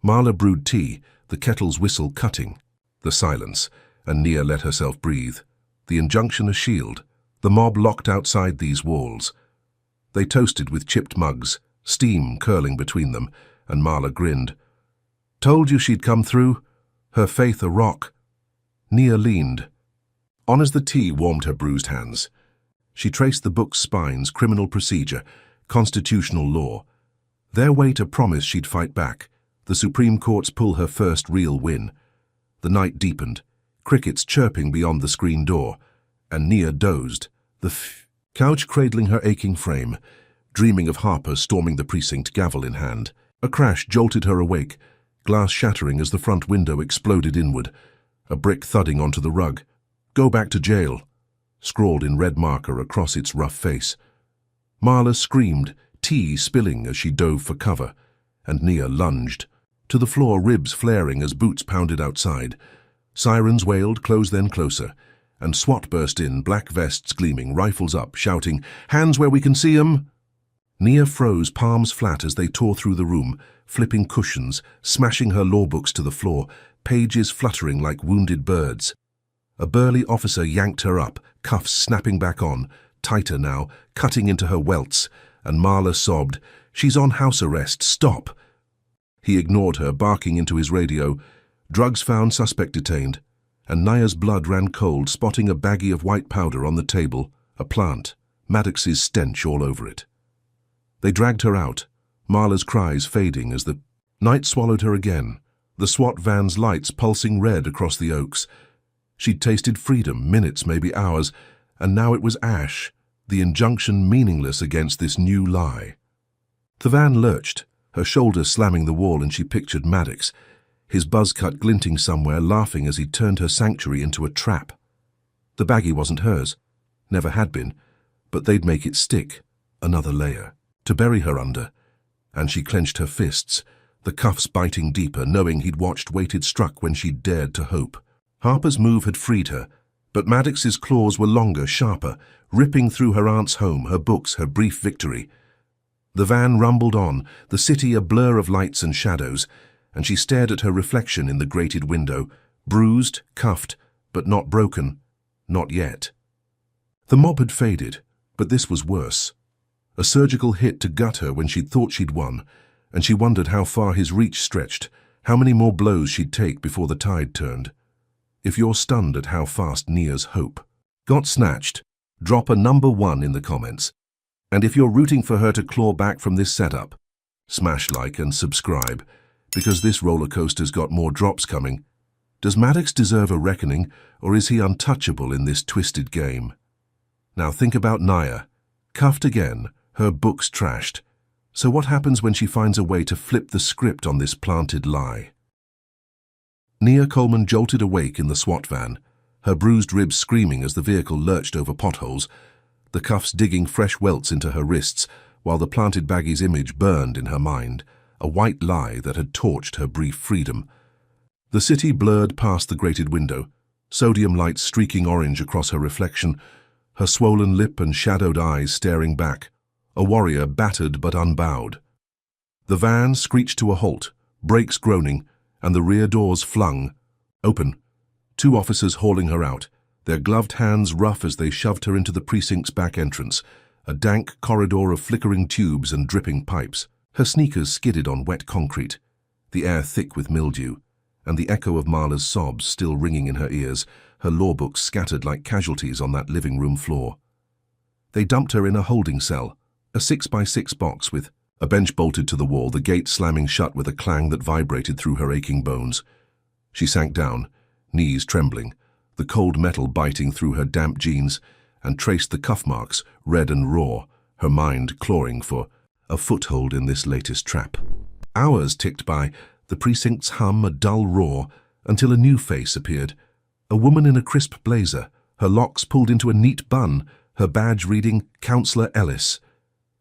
Marla brewed tea, the kettle's whistle cutting. The silence, and Nia let herself breathe. The injunction a shield, the mob locked outside these walls. They toasted with chipped mugs, steam curling between them, and Marla grinned. "Told you she'd come through?" Her faith a rock. Nia leaned. On as the tea warmed her bruised hands. She traced the book's spines, criminal procedure, constitutional law. Their weight a promise she'd fight back, the Supreme Court's pull her first real win. The night deepened, crickets chirping beyond the screen door, and Nia dozed, the couch cradling her aching frame, dreaming of Harper storming the precinct, gavel in hand. A crash jolted her awake, glass shattering as the front window exploded inward, a brick thudding onto the rug. "Go back to jail," scrawled in red marker across its rough face. Marla screamed, tea spilling as she dove for cover, and Nia lunged. To the floor, ribs flaring as boots pounded outside. Sirens wailed, close then closer, and SWAT burst in, black vests gleaming, rifles up, shouting, "Hands where we can see 'em!" Nia froze, palms flat as they tore through the room, flipping cushions, smashing her law books to the floor, pages fluttering like wounded birds. A burly officer yanked her up, cuffs snapping back on, tighter now, cutting into her welts, and Marla sobbed, "She's on house arrest, stop!" He ignored her, barking into his radio, "Drugs found, suspect detained," and Nia's blood ran cold, spotting a baggie of white powder on the table, a plant, Maddox's stench all over it. They dragged her out, Marla's cries fading as the night swallowed her again, the SWAT van's lights pulsing red across the oaks. She'd tasted freedom, minutes, maybe hours, and now it was ash, the injunction meaningless against this new lie. The van lurched, her shoulders slamming the wall, and she pictured Maddox, his buzz cut glinting somewhere, laughing as he turned her sanctuary into a trap. The baggie wasn't hers, never had been, but they'd make it stick, another layer, to bury her under, and she clenched her fists, the cuffs biting deeper, knowing he'd watched, waited, struck when she'd dared to hope. Harper's move had freed her, but Maddox's claws were longer, sharper, ripping through her aunt's home, her books, her brief victory. The van rumbled on, the city a blur of lights and shadows, and she stared at her reflection in the grated window, bruised, cuffed, but not broken, not yet. The mob had faded, but this was worse. A surgical hit to gut her when she'd thought she'd won, and she wondered how far his reach stretched, how many more blows she'd take before the tide turned. If you're stunned at how fast Nia's hope got snatched, drop a number 1 in the comments. And if you're rooting for her to claw back from this setup, smash like and subscribe, because this roller coaster's got more drops coming. Does Maddox deserve a reckoning, or is he untouchable in this twisted game? Now think about Nia, cuffed again, her books trashed. So what happens when she finds a way to flip the script on this planted lie? Nia Coleman jolted awake in the SWAT van, her bruised ribs screaming as the vehicle lurched over potholes, the cuffs digging fresh welts into her wrists, while the planted baggie's image burned in her mind, a white lie that had torched her brief freedom. The city blurred past the grated window, sodium lights streaking orange across her reflection, her swollen lip and shadowed eyes staring back, a warrior battered but unbowed. The van screeched to a halt, brakes groaning, and the rear doors flung open, 2 officers hauling her out, their gloved hands rough as they shoved her into the precinct's back entrance, a dank corridor of flickering tubes and dripping pipes. Her sneakers skidded on wet concrete, the air thick with mildew, and the echo of Marla's sobs still ringing in her ears, her law books scattered like casualties on that living room floor. They dumped her in a holding cell, a 6x6 box with a bench bolted to the wall, the gate slamming shut with a clang that vibrated through her aching bones. She sank down, knees trembling, the cold metal biting through her damp jeans, and traced the cuff marks, red and raw, her mind clawing for a foothold in this latest trap. Hours ticked by, the precinct's hum a dull roar, until a new face appeared. A woman in a crisp blazer, her locks pulled into a neat bun, her badge reading Counselor Ellis.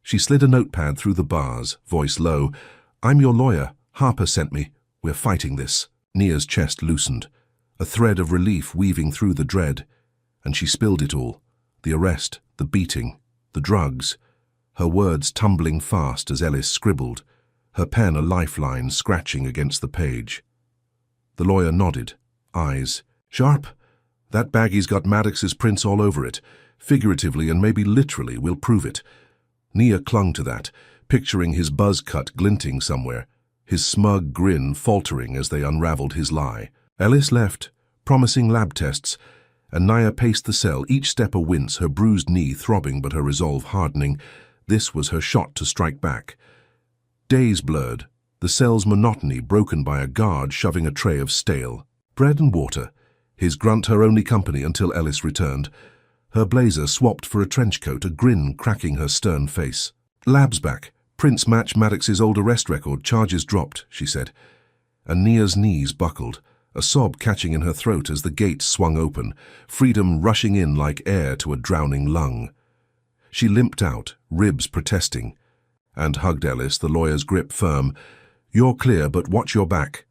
She slid a notepad through the bars, voice low. "I'm your lawyer. Harper sent me. We're fighting this." Nia's chest loosened, a thread of relief weaving through the dread. And she spilled it all. The arrest, the beating, the drugs. Her words tumbling fast as Ellis scribbled, her pen a lifeline scratching against the page. The lawyer nodded, eyes sharp. "That baggie's got Maddox's prints all over it. Figuratively and maybe literally, we'll prove it." Nia clung to that, picturing his buzz cut glinting somewhere, his smug grin faltering as they unraveled his lie. Ellis left, promising lab tests, and Nia paced the cell, each step a wince, her bruised knee throbbing but her resolve hardening. This was her shot to strike back. Days blurred, the cell's monotony broken by a guard shoving a tray of stale bread and water, his grunt her only company until Ellis returned. Her blazer swapped for a trench coat, a grin cracking her stern face. "Lab's back. Prints match Maddox's old arrest record. Charges dropped," she said. And Nia's knees buckled, a sob catching in her throat as the gate swung open, freedom rushing in like air to a drowning lung. She limped out, ribs protesting, and hugged Ellis, the lawyer's grip firm. "You're clear, but watch your back."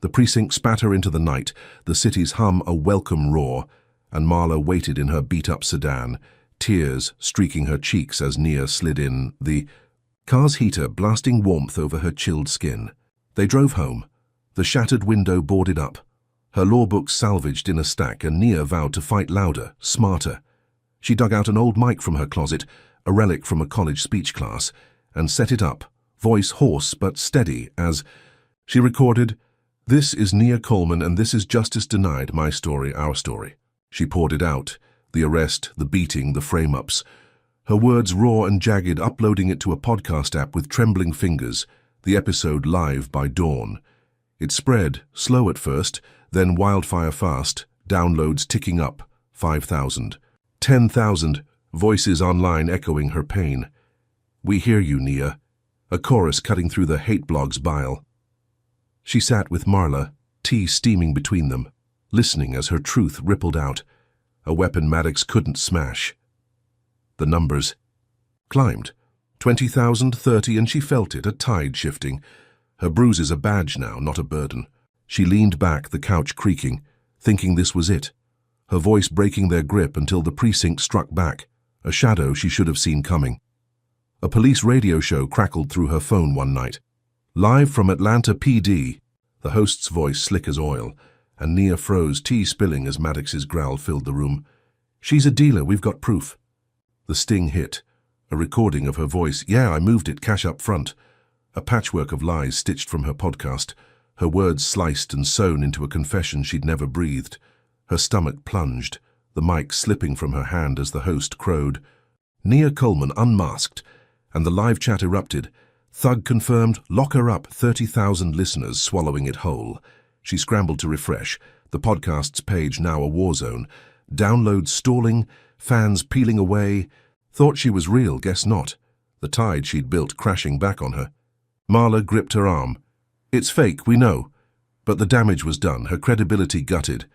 The precinct spat her into the night, the city's hum a welcome roar, and Marla waited in her beat-up sedan, tears streaking her cheeks as Nia slid in, the car's heater blasting warmth over her chilled skin. They drove home, the shattered window boarded up, her law books salvaged in a stack, and Nia vowed to fight louder, smarter. She dug out an old mic from her closet, a relic from a college speech class, and set it up, voice hoarse but steady, as she recorded, "This is Nia Coleman, and this is Justice Denied, my story, our story." She poured it out, the arrest, the beating, the frame-ups. Her words raw and jagged, uploading it to a podcast app with trembling fingers, the episode live by dawn. It spread, slow at first, then wildfire fast, downloads ticking up, 5,000. 10,000, voices online echoing her pain. "We hear you, Nia," a chorus cutting through the hate blog's bile. She sat with Marla, tea steaming between them, listening as her truth rippled out, a weapon Maddox couldn't smash. The numbers climbed, 20,000, 30, and she felt it, a tide shifting. Her bruises a badge now, not a burden. She leaned back, the couch creaking, thinking this was it, her voice breaking their grip until the precinct struck back, a shadow she should have seen coming. A police radio show crackled through her phone one night. "Live from Atlanta PD," the host's voice slick as oil, and Nia froze, tea spilling as Maddox's growl filled the room. "She's a dealer, we've got proof." The sting hit, a recording of her voice. "Yeah, I moved it, cash up front." A patchwork of lies stitched from her podcast, her words sliced and sewn into a confession she'd never breathed. Her stomach plunged, the mic slipping from her hand as the host crowed. Nia Coleman unmasked, and the live chat erupted. Thug confirmed, lock her up, 30,000 listeners swallowing it whole. She scrambled to refresh, the podcast's page now a war zone. Downloads stalling, fans peeling away. Thought she was real, guess not. The tide she'd built crashing back on her. Marla gripped her arm. "It's fake, we know." But the damage was done, her credibility gutted.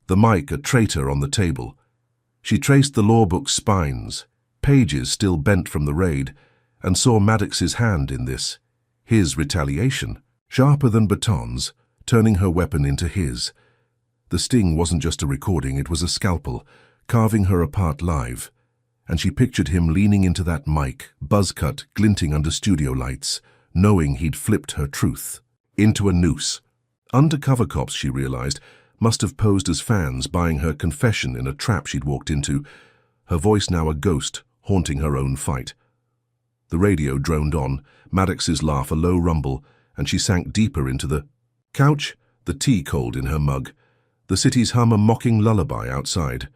The mic a traitor on the table. She traced the law book's spines, pages still bent from the raid, and saw Maddox's hand in this. His retaliation, sharper than batons, turning her weapon into his. The sting wasn't just a recording, it was a scalpel, carving her apart live. And she pictured him leaning into that mic, buzz-cut, glinting under studio lights, knowing he'd flipped her truth into a noose. Undercover cops, she realized, must have posed as fans, buying her confession in a trap she'd walked into, her voice now a ghost, haunting her own fight. The radio droned on, Maddox's laugh a low rumble, and she sank deeper into the couch, the tea cold in her mug, the city's hum a mocking lullaby outside.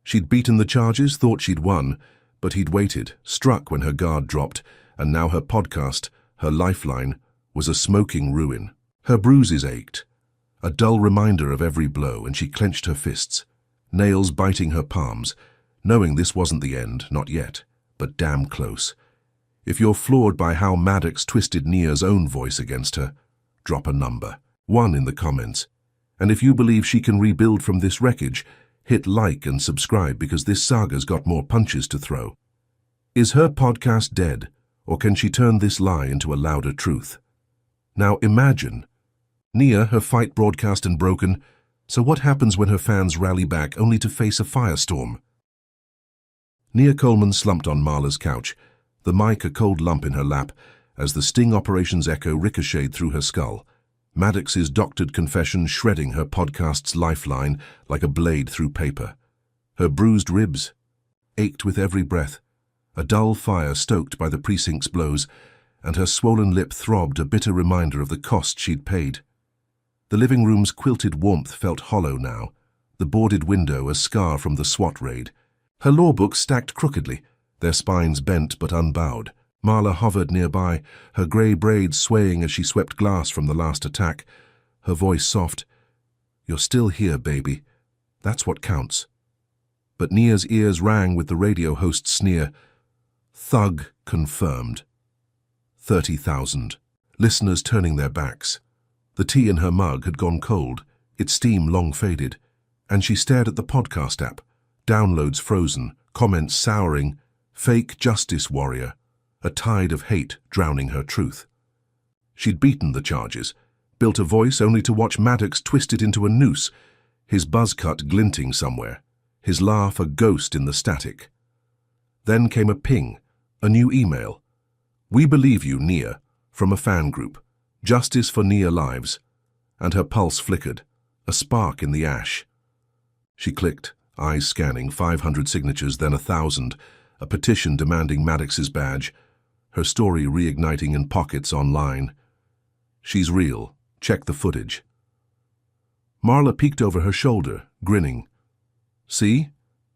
She'd beaten the charges, thought she'd won, but he'd waited, struck when her guard dropped, and now her podcast, her lifeline, was a smoking ruin. Her bruises ached, a dull reminder of every blow, and she clenched her fists, nails biting her palms. knowing this wasn't the end, not yet, but damn close. If you're floored by how Maddox twisted Nia's own voice against her, drop a number, 1 in the comments. And if you believe she can rebuild from this wreckage, hit like and subscribe because this saga's got more punches to throw. Is her podcast dead, or can she turn this lie into a louder truth? Now imagine, Nia, her fight broadcast and broken, so what happens when her fans rally back only to face a firestorm? Nia Coleman slumped on Marla's couch, the mic a cold lump in her lap, as the sting operations echo ricocheted through her skull, Maddox's doctored confession shredding her podcast's lifeline like a blade through paper. Her bruised ribs ached with every breath, a dull fire stoked by the precinct's blows, and her swollen lip throbbed, a bitter reminder of the cost she'd paid. The living room's quilted warmth felt hollow now, the boarded window a scar from the SWAT raid. Her law books stacked crookedly, their spines bent but unbowed. Marla hovered nearby, her grey braids swaying as she swept glass from the last attack, her voice soft. "You're still here, baby. That's what counts." But Nia's ears rang with the radio host's sneer. Thug confirmed. 30,000. Listeners turning their backs. The tea in her mug had gone cold, its steam long faded, and she stared at the podcast app, downloads frozen, comments souring, fake justice warrior, a tide of hate drowning her truth. She'd beaten the charges, built a voice only to watch Maddox twist it into a noose, his buzz cut glinting somewhere, his laugh a ghost in the static. Then came a ping, a new email. "We believe you, Nia," from a fan group. "Justice for Nia lives." And her pulse flickered, a spark in the ash. She clicked, eyes scanning, 500 signatures, then 1,000, a petition demanding Maddox's badge, her story reigniting in pockets online. "She's real. Check the footage." Marla peeked over her shoulder, grinning. "See?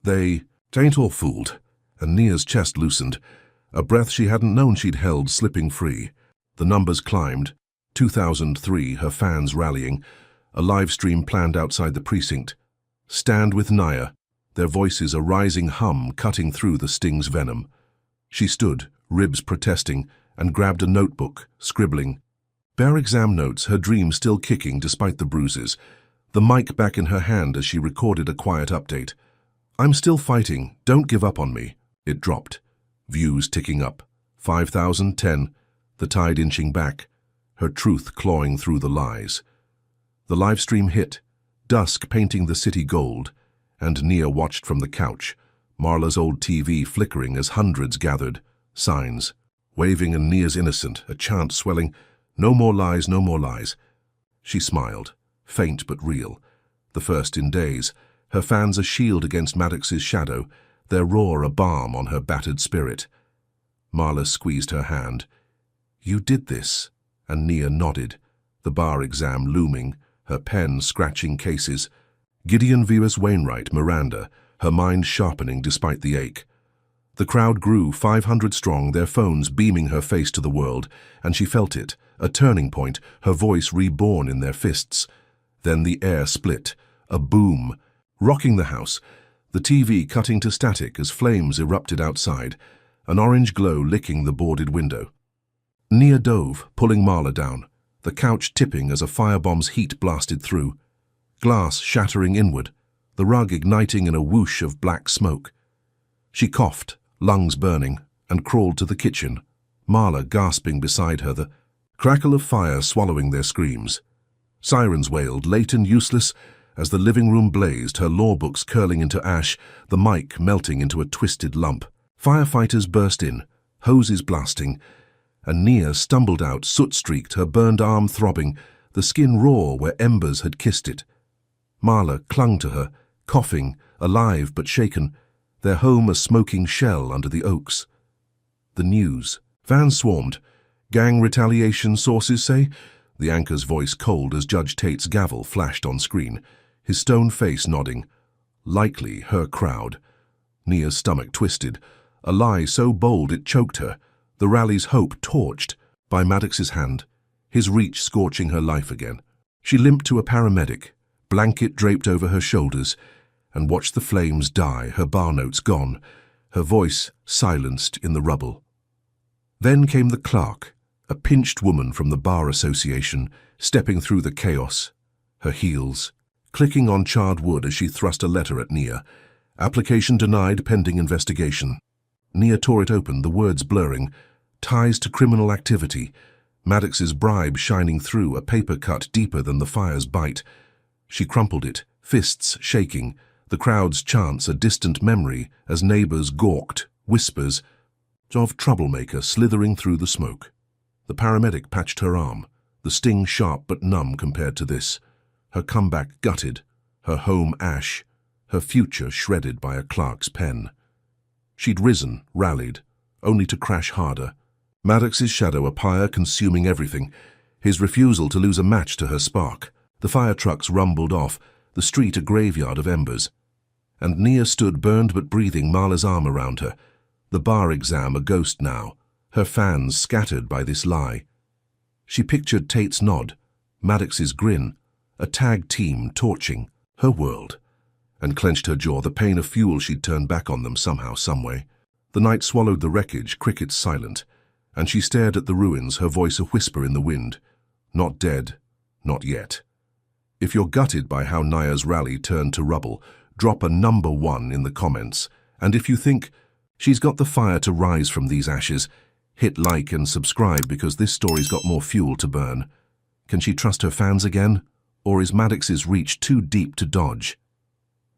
They ain't all fooled." And Nia's chest loosened, a breath she hadn't known she'd held slipping free. The numbers climbed. 2003, her fans rallying, a live stream planned outside the precinct. Stand with Nia, their voices a rising hum cutting through the sting's venom. She stood, ribs protesting, and grabbed a notebook, scribbling. Bare exam notes, her dream still kicking despite the bruises, the mic back in her hand as she recorded a quiet update. "I'm still fighting, don't give up on me." It dropped, views ticking up, 5,000, 10, the tide inching back, her truth clawing through the lies. The live stream hit, dusk painting the city gold, and Nia watched from the couch, Marla's old TV flickering as hundreds gathered, signs, waving and Nia's innocent, a chant swelling, "No more lies, no more lies." She smiled, faint but real, the first in days, her fans a shield against Maddox's shadow, their roar a balm on her battered spirit. Marla squeezed her hand. "You did this," and Nia nodded, the bar exam looming, her pen scratching cases. Gideon Vivas Wainwright, Miranda, her mind sharpening despite the ache. The crowd grew, 500 strong, their phones beaming her face to the world, and she felt it, a turning point, her voice reborn in their fists. Then the air split, a boom, rocking the house, the TV cutting to static as flames erupted outside, an orange glow licking the boarded window. Nia dove, pulling Marla down, the couch tipping as a firebomb's heat blasted through, glass shattering inward, the rug igniting in a whoosh of black smoke. She coughed, lungs burning, and crawled to the kitchen, Marla gasping beside her, the crackle of fire swallowing their screams. Sirens wailed, late and useless, as the living room blazed, her law books curling into ash, the mic melting into a twisted lump. Firefighters burst in, hoses blasting, and Nia stumbled out, soot-streaked, her burned arm throbbing, the skin raw where embers had kissed it. Marla clung to her, coughing, alive but shaken, their home a smoking shell under the oaks. The news. Fans swarmed. "Gang retaliation, sources say?" The anchor's voice cold as Judge Tate's gavel flashed on screen, his stone face nodding. Likely her crowd. Nia's stomach twisted, a lie so bold it choked her, the rally's hope torched by Maddox's hand, his reach scorching her life again. She limped to a paramedic, blanket draped over her shoulders, and watched the flames die, her bar notes gone, her voice silenced in the rubble. Then came the clerk, a pinched woman from the Bar Association, stepping through the chaos, her heels clicking on charred wood as she thrust a letter at Nia. Application denied pending investigation. Nia tore it open, the words blurring. Ties to criminal activity. Maddox's bribe shining through, a paper cut deeper than the fire's bite. She crumpled it, fists shaking. The crowd's chants a distant memory as neighbors gawked, whispers of troublemaker slithering through the smoke. The paramedic patched her arm, the sting sharp but numb compared to this. Her comeback gutted, her home ash, her future shredded by a clerk's pen. She'd risen, rallied, only to crash harder. Maddox's shadow a pyre consuming everything, his refusal to lose a match to her spark. The fire trucks rumbled off, the street a graveyard of embers. And Nia stood burned but breathing, Marla's arm around her. The bar exam a ghost now, her fans scattered by this lie. She pictured Tate's nod, Maddox's grin, a tag team torching her world, and clenched her jaw, the pain of fuel she'd turned back on them somehow, someway. The night swallowed the wreckage, crickets silent, and she stared at the ruins, her voice a whisper in the wind. Not dead, not yet. If you're gutted by how Nia's rally turned to rubble, drop a number 1 in the comments, and if you think she's got the fire to rise from these ashes, hit like and subscribe because this story's got more fuel to burn. Can she trust her fans again? Or is Maddox's reach too deep to dodge?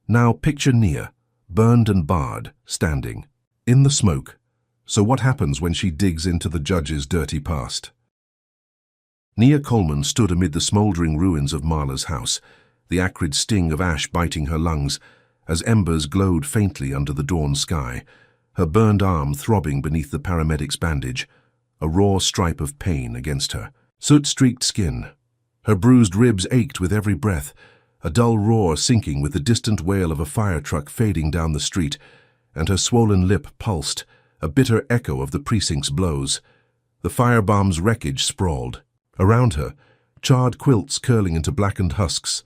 Now picture Nia, burned and barred, standing in the smoke. So what happens when she digs into the judge's dirty past? Nia Coleman stood amid the smouldering ruins of Marla's house, the acrid sting of ash biting her lungs as embers glowed faintly under the dawn sky, her burned arm throbbing beneath the paramedic's bandage, a raw stripe of pain against her soot-streaked skin. Her bruised ribs ached with every breath, a dull roar sinking with the distant wail of a fire truck fading down the street, and her swollen lip pulsed, a bitter echo of the precinct's blows. The firebomb's wreckage sprawled. Around her, charred quilts curling into blackened husks,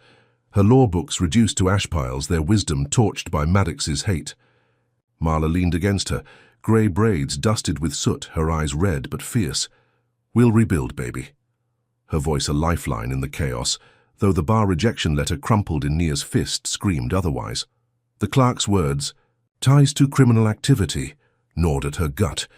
her law books reduced to ash piles, their wisdom torched by Maddox's hate. Marla leaned against her, grey braids dusted with soot, her eyes red but fierce. "We'll rebuild, baby." Her voice a lifeline in the chaos, though the bar rejection letter crumpled in Nia's fist screamed otherwise. The clerk's words, "ties to criminal activity," gnawed at her gut.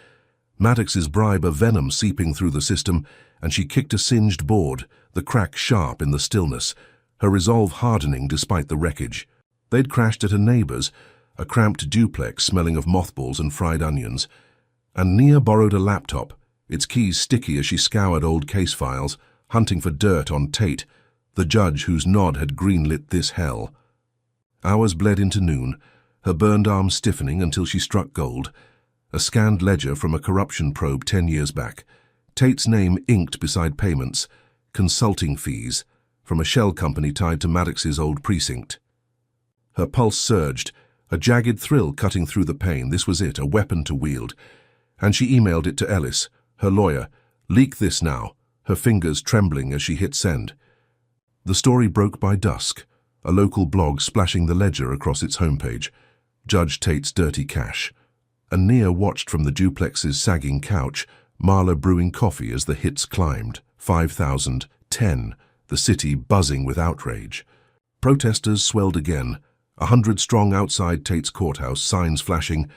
Maddox's bribe a venom seeping through the system, and she kicked a singed board, the crack sharp in the stillness, her resolve hardening despite the wreckage. They'd crashed at a neighbor's, a cramped duplex smelling of mothballs and fried onions, and Nia borrowed a laptop, its keys sticky as she scoured old case files, hunting for dirt on Tate, the judge whose nod had greenlit this hell. Hours bled into noon, her burned arm stiffening until she struck gold, a scanned ledger from a corruption probe 10 years back, Tate's name inked beside payments, consulting fees, from a shell company tied to Maddox's old precinct. Her pulse surged, a jagged thrill cutting through the pain. This was it, a weapon to wield. And she emailed it to Ellis, her lawyer. "Leak this now," her fingers trembling as she hit send. The story broke by dusk, a local blog splashing the ledger across its homepage. Judge Tate's dirty cash. And Nia watched from the duplex's sagging couch, Marla brewing coffee as the hits climbed. 5,000, 10, the city buzzing with outrage. Protesters swelled again, 100 strong outside Tate's courthouse, signs flashing.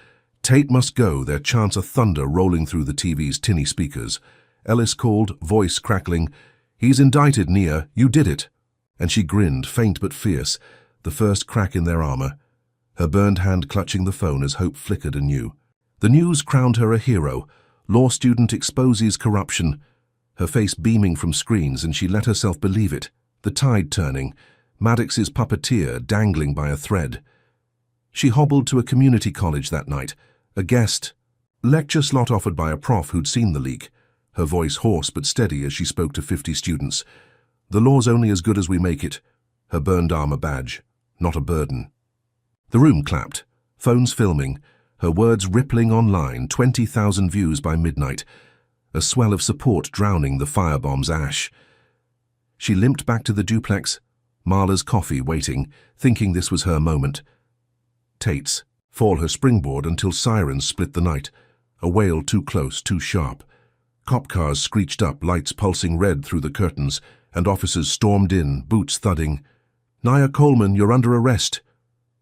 "Tate must go," their chants of thunder rolling through the TV's tinny speakers. Ellis called, voice crackling, "He's indicted, Nia, you did it." And she grinned, faint but fierce, the first crack in their armor, her burned hand clutching the phone as hope flickered anew. The news crowned her a hero. Law student exposes corruption. Her face beaming from screens, and she let herself believe it. The tide turning, Maddox's puppeteer dangling by a thread. She hobbled to a community college that night, a guest. Lecture slot offered by a prof who'd seen the leak, her voice hoarse but steady as she spoke to 50 students. "The law's only as good as we make it," her burned arm a badge, not a burden. The room clapped, phones filming, her words rippling online, 20,000 views by midnight, a swell of support drowning the firebomb's ash. She limped back to the duplex, Marla's coffee waiting, thinking this was her moment. Tate's, fall her springboard until sirens split the night, a wail too close, too sharp. Cop cars screeched up, lights pulsing red through the curtains, and officers stormed in, boots thudding. "Nia Coleman, you're under arrest."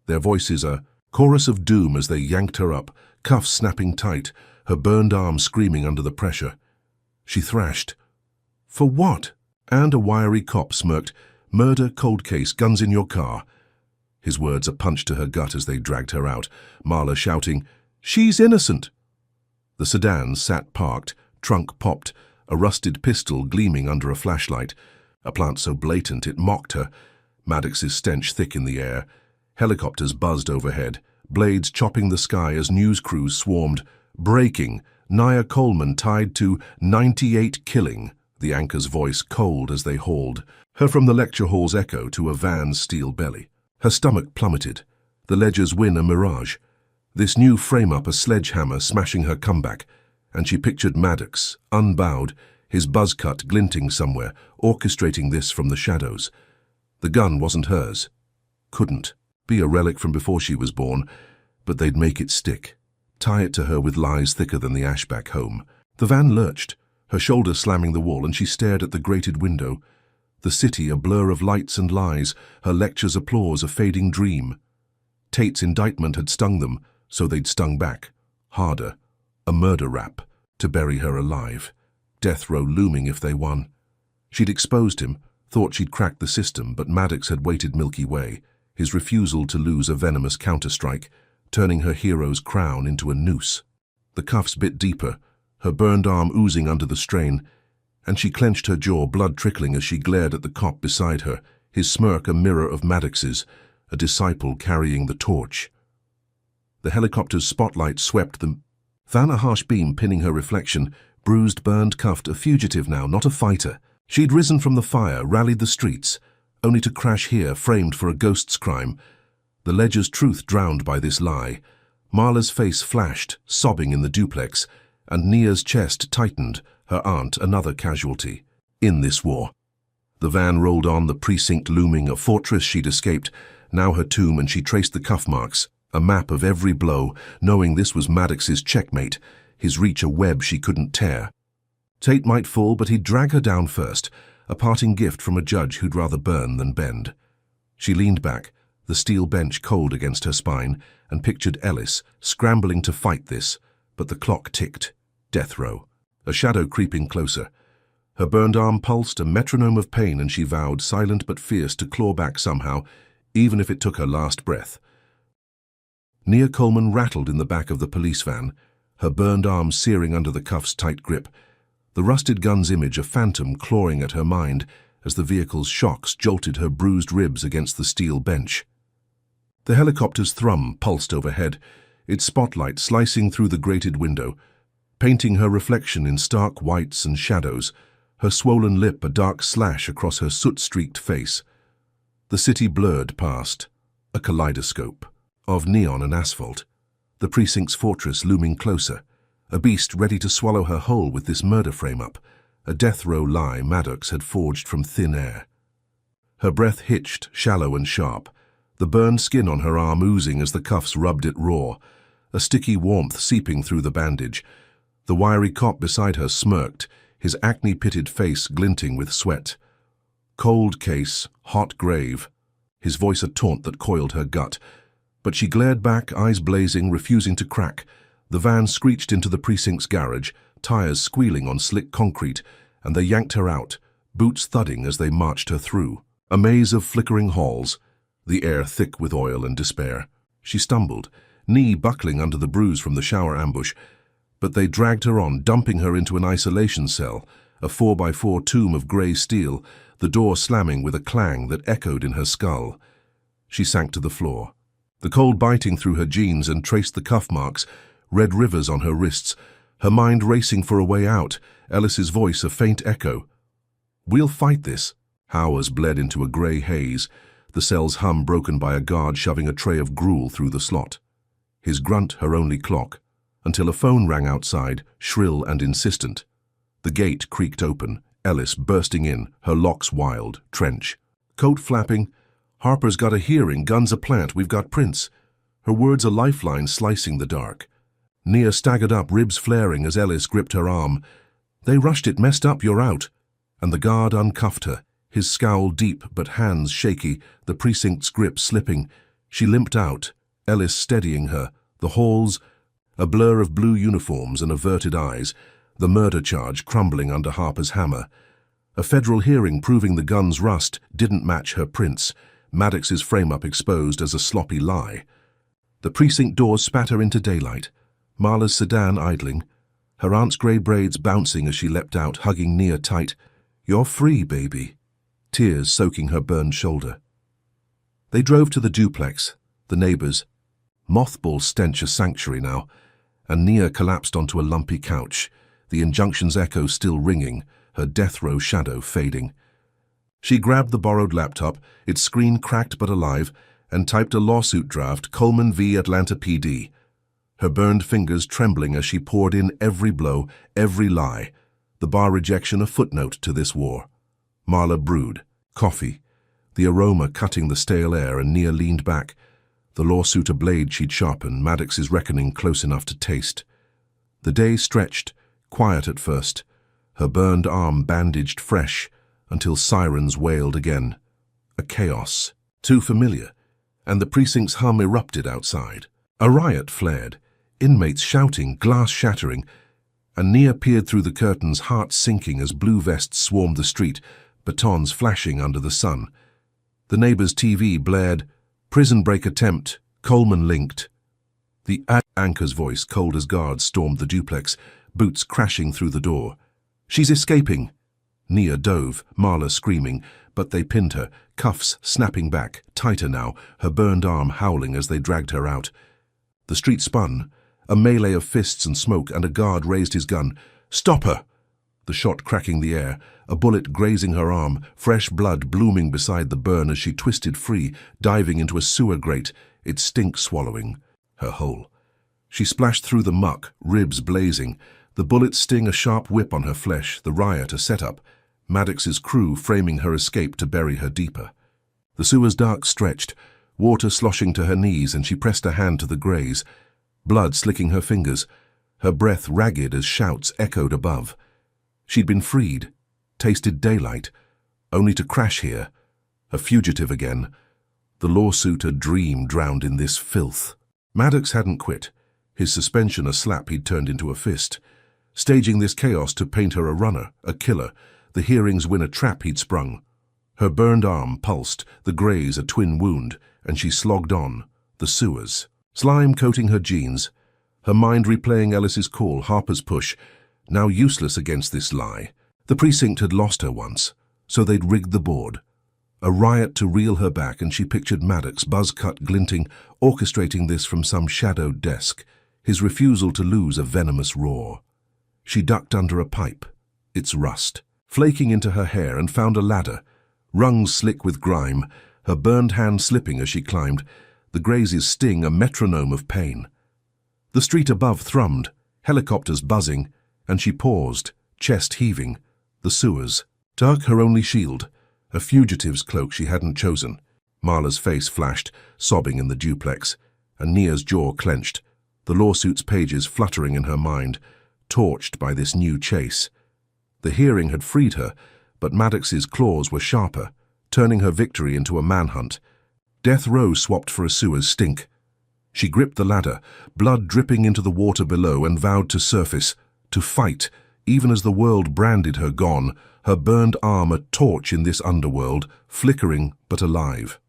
Their voices a chorus of doom as they yanked her up, cuffs snapping tight, her burned arm screaming under the pressure. She thrashed. "For what?" And a wiry cop smirked. "Murder, cold case, guns in your car." His words a punch to her gut as they dragged her out, Marla shouting, "She's innocent!" The sedan sat parked, trunk popped, a rusted pistol gleaming under a flashlight, a plant so blatant it mocked her, Maddox's stench thick in the air. Helicopters buzzed overhead, blades chopping the sky as news crews swarmed. "Breaking, Nia Coleman tied to 98 killing," the anchor's voice cold as they hauled her from the lecture hall's echo to a van's steel belly. Her stomach plummeted. The ledger's win a mirage. This new frame-up a sledgehammer smashing her comeback, and she pictured Maddox, unbowed, his buzz cut glinting somewhere, orchestrating this from the shadows. The gun wasn't hers. Couldn't. Be a relic from before she was born, but they'd make it stick. Tie it to her with lies thicker than the ash back home. The van lurched, her shoulder slamming the wall, and she stared at the grated window. The city a blur of lights and lies, her lecture's applause a fading dream. Tate's indictment had stung them, so they'd stung back. Harder. A murder rap, to bury her alive. Death row looming if they won. She'd exposed him, thought she'd cracked the system, but Maddox had waited Milky Way, his refusal to lose a venomous counterstrike, turning her hero's crown into a noose. The cuffs bit deeper, her burned arm oozing under the strain, and she clenched her jaw, blood trickling as she glared at the cop beside her, his smirk a mirror of Maddox's, a disciple carrying the torch. The helicopter's spotlight swept them. Van a harsh beam pinning her reflection, bruised, burned, cuffed, a fugitive now, not a fighter. She'd risen from the fire, rallied the streets, only to crash here, framed for a ghost's crime. The ledger's truth drowned by this lie. Marla's face flashed, sobbing in the duplex, and Nia's chest tightened, her aunt another casualty. In this war. The van rolled on, the precinct looming, a fortress she'd escaped, now her tomb, and she traced the cuff marks, a map of every blow, knowing this was Maddox's checkmate, his reach a web she couldn't tear. Tate might fall, but he'd drag her down first, a parting gift from a judge who'd rather burn than bend. She leaned back, the steel bench cold against her spine, and pictured Ellis, scrambling to fight this, but the clock ticked. Death row. A shadow creeping closer. Her burned arm pulsed, a metronome of pain, and she vowed, silent but fierce, to claw back somehow, even if it took her last breath. Nia Coleman rattled in the back of the police van, her burned arm searing under the cuff's tight grip, the rusted gun's image a phantom clawing at her mind as the vehicle's shocks jolted her bruised ribs against the steel bench. The helicopter's thrum pulsed overhead, its spotlight slicing through the grated window, painting her reflection in stark whites and shadows, her swollen lip a dark slash across her soot-streaked face. The city blurred past, a kaleidoscope of neon and asphalt, the precinct's fortress looming closer, a beast ready to swallow her whole with this murder frame-up, a death row lie Maddox had forged from thin air. Her breath hitched, shallow and sharp, the burned skin on her arm oozing as the cuffs rubbed it raw, a sticky warmth seeping through the bandage. The wiry cop beside her smirked, his acne-pitted face glinting with sweat. Cold case, hot grave, his voice a taunt that coiled her gut. But she glared back, eyes blazing, refusing to crack. The van screeched into the precinct's garage, tires squealing on slick concrete, and they yanked her out, boots thudding as they marched her through. A maze of flickering halls, the air thick with oil and despair. She stumbled, knee buckling under the bruise from the shower ambush, but they dragged her on, dumping her into an isolation cell, a 4x4 tomb of grey steel, the door slamming with a clang that echoed in her skull. She sank to the floor, the cold biting through her jeans and traced the cuff marks, red rivers on her wrists, her mind racing for a way out, Ellis's voice a faint echo. "We'll fight this." Howers bled into a grey haze, the cell's hum broken by a guard shoving a tray of gruel through the slot. His grunt her only clock, until a phone rang outside, shrill and insistent. The gate creaked open, Ellis bursting in, her locks wild, trench. Coat flapping. "Harper's got a hearing, guns a plant, we've got Prince." her words a lifeline slicing the dark. Nia staggered up, ribs flaring as Ellis gripped her arm. "They rushed it, messed up, you're out." And the guard uncuffed her, his scowl deep but hands shaky, the precinct's grip slipping. She limped out, Ellis steadying her, the halls a blur of blue uniforms and averted eyes, the murder charge crumbling under Harper's hammer. A federal hearing proving the gun's rust didn't match her prints, Maddox's frame-up exposed as a sloppy lie. The precinct doors spatter into daylight, Marla's sedan idling, her aunt's grey braids bouncing as she leapt out, hugging Nia tight. "You're free, baby," tears soaking her burned shoulder. They drove to the duplex, the neighbours, mothball stench a sanctuary now, and Nia collapsed onto a lumpy couch, the injunction's echo still ringing, her death row shadow fading. She grabbed the borrowed laptop, its screen cracked but alive, and typed a lawsuit draft, Coleman v. Atlanta PD. Her burned fingers trembling as she poured in every blow, every lie, the bar rejection a footnote to this war. Marla brewed, coffee, the aroma cutting the stale air, and Nia leaned back, the lawsuit a blade she'd sharpen, Maddox's reckoning close enough to taste. The day stretched, quiet at first, her burned arm bandaged fresh, until sirens wailed again. A chaos, too familiar, and the precinct's hum erupted outside. A riot flared, inmates shouting, glass shattering, and Nia peered through the curtains, heart sinking as blue vests swarmed the street, batons flashing under the sun. The neighbour's TV blared, "Prison break attempt, Coleman linked." The anchor's voice, cold as guards, stormed the duplex, boots crashing through the door. "She's escaping." Nia dove, Marla screaming, but they pinned her, cuffs snapping back, tighter now, her burned arm howling as they dragged her out. The street spun, a melee of fists and smoke, and a guard raised his gun. "Stop her!" The shot cracking the air, a bullet grazing her arm, fresh blood blooming beside the burn as she twisted free, diving into a sewer grate, its stink swallowing her whole. She splashed through the muck, ribs blazing, the bullets sting a sharp whip on her flesh, the riot a setup, Maddox's crew framing her escape to bury her deeper. The sewer's dark stretched, water sloshing to her knees, and she pressed a hand to the graze, blood slicking her fingers, her breath ragged as shouts echoed above. She'd been freed, tasted daylight, only to crash here, a fugitive again, the lawsuit a dream drowned in this filth. Maddox hadn't quit, his suspension a slap he'd turned into a fist, staging this chaos to paint her a runner, a killer, the hearings win a trap he'd sprung. Her burned arm pulsed, the graze a twin wound, and she slogged on, the sewers, slime coating her jeans, her mind replaying Ellis's call, Harper's push, now useless against this lie. The precinct had lost her once, so they'd rigged the board. A riot to reel her back, and she pictured Maddox, buzz-cut glinting, orchestrating this from some shadowed desk, his refusal to lose a venomous roar. She ducked under a pipe, its rust, flaking into her hair, and found a ladder, rungs slick with grime, her burned hand slipping as she climbed, the graze's sting a metronome of pain. The street above thrummed, helicopters buzzing, and she paused, chest heaving, the sewers. Dark her only shield, a fugitive's cloak she hadn't chosen. Marla's face flashed, sobbing in the duplex, and Nia's jaw clenched, the lawsuit's pages fluttering in her mind, torched by this new chase. The hearing had freed her, but Maddox's claws were sharper, turning her victory into a manhunt. Death row swapped for a sewer's stink. She gripped the ladder, blood dripping into the water below, and vowed to surface, to fight, even as the world branded her gone, her burned arm a torch in this underworld, flickering but alive.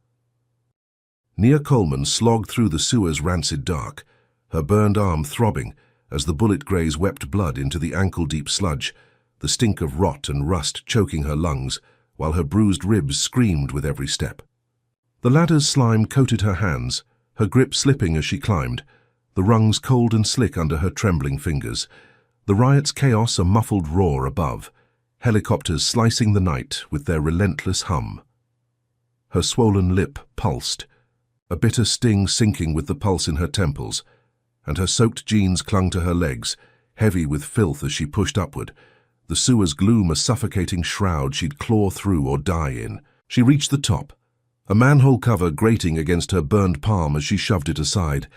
Nia Coleman slogged through the sewer's rancid dark, her burned arm throbbing as the bullet graze wept blood into the ankle-deep sludge, the stink of rot and rust choking her lungs, while her bruised ribs screamed with every step. The ladder's slime coated her hands, her grip slipping as she climbed, the rungs cold and slick under her trembling fingers, the riot's chaos a muffled roar above, helicopters slicing the night with their relentless hum. Her swollen lip pulsed, a bitter sting sinking with the pulse in her temples, and her soaked jeans clung to her legs, heavy with filth as she pushed upward, the sewer's gloom a suffocating shroud she'd claw through or die in. She reached the top, a manhole cover grating against her burned palm as she shoved it aside,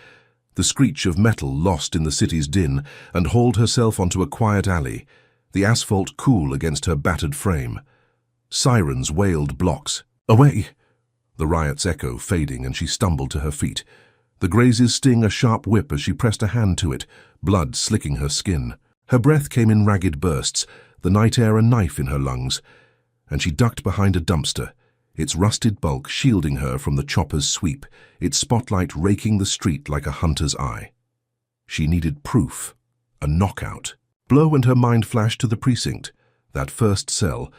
the screech of metal lost in the city's din, and hauled herself onto a quiet alley, the asphalt cool against her battered frame. Sirens wailed blocks. "Away!" The riot's echo fading, and she stumbled to her feet. The grazes sting a sharp whip as she pressed a hand to it, blood slicking her skin. Her breath came in ragged bursts, the night air a knife in her lungs, and she ducked behind a dumpster, its rusted bulk shielding her from the chopper's sweep, its spotlight raking the street like a hunter's eye. She needed proof, a knockout. Blow, and her mind flashed to the precinct, that first cell,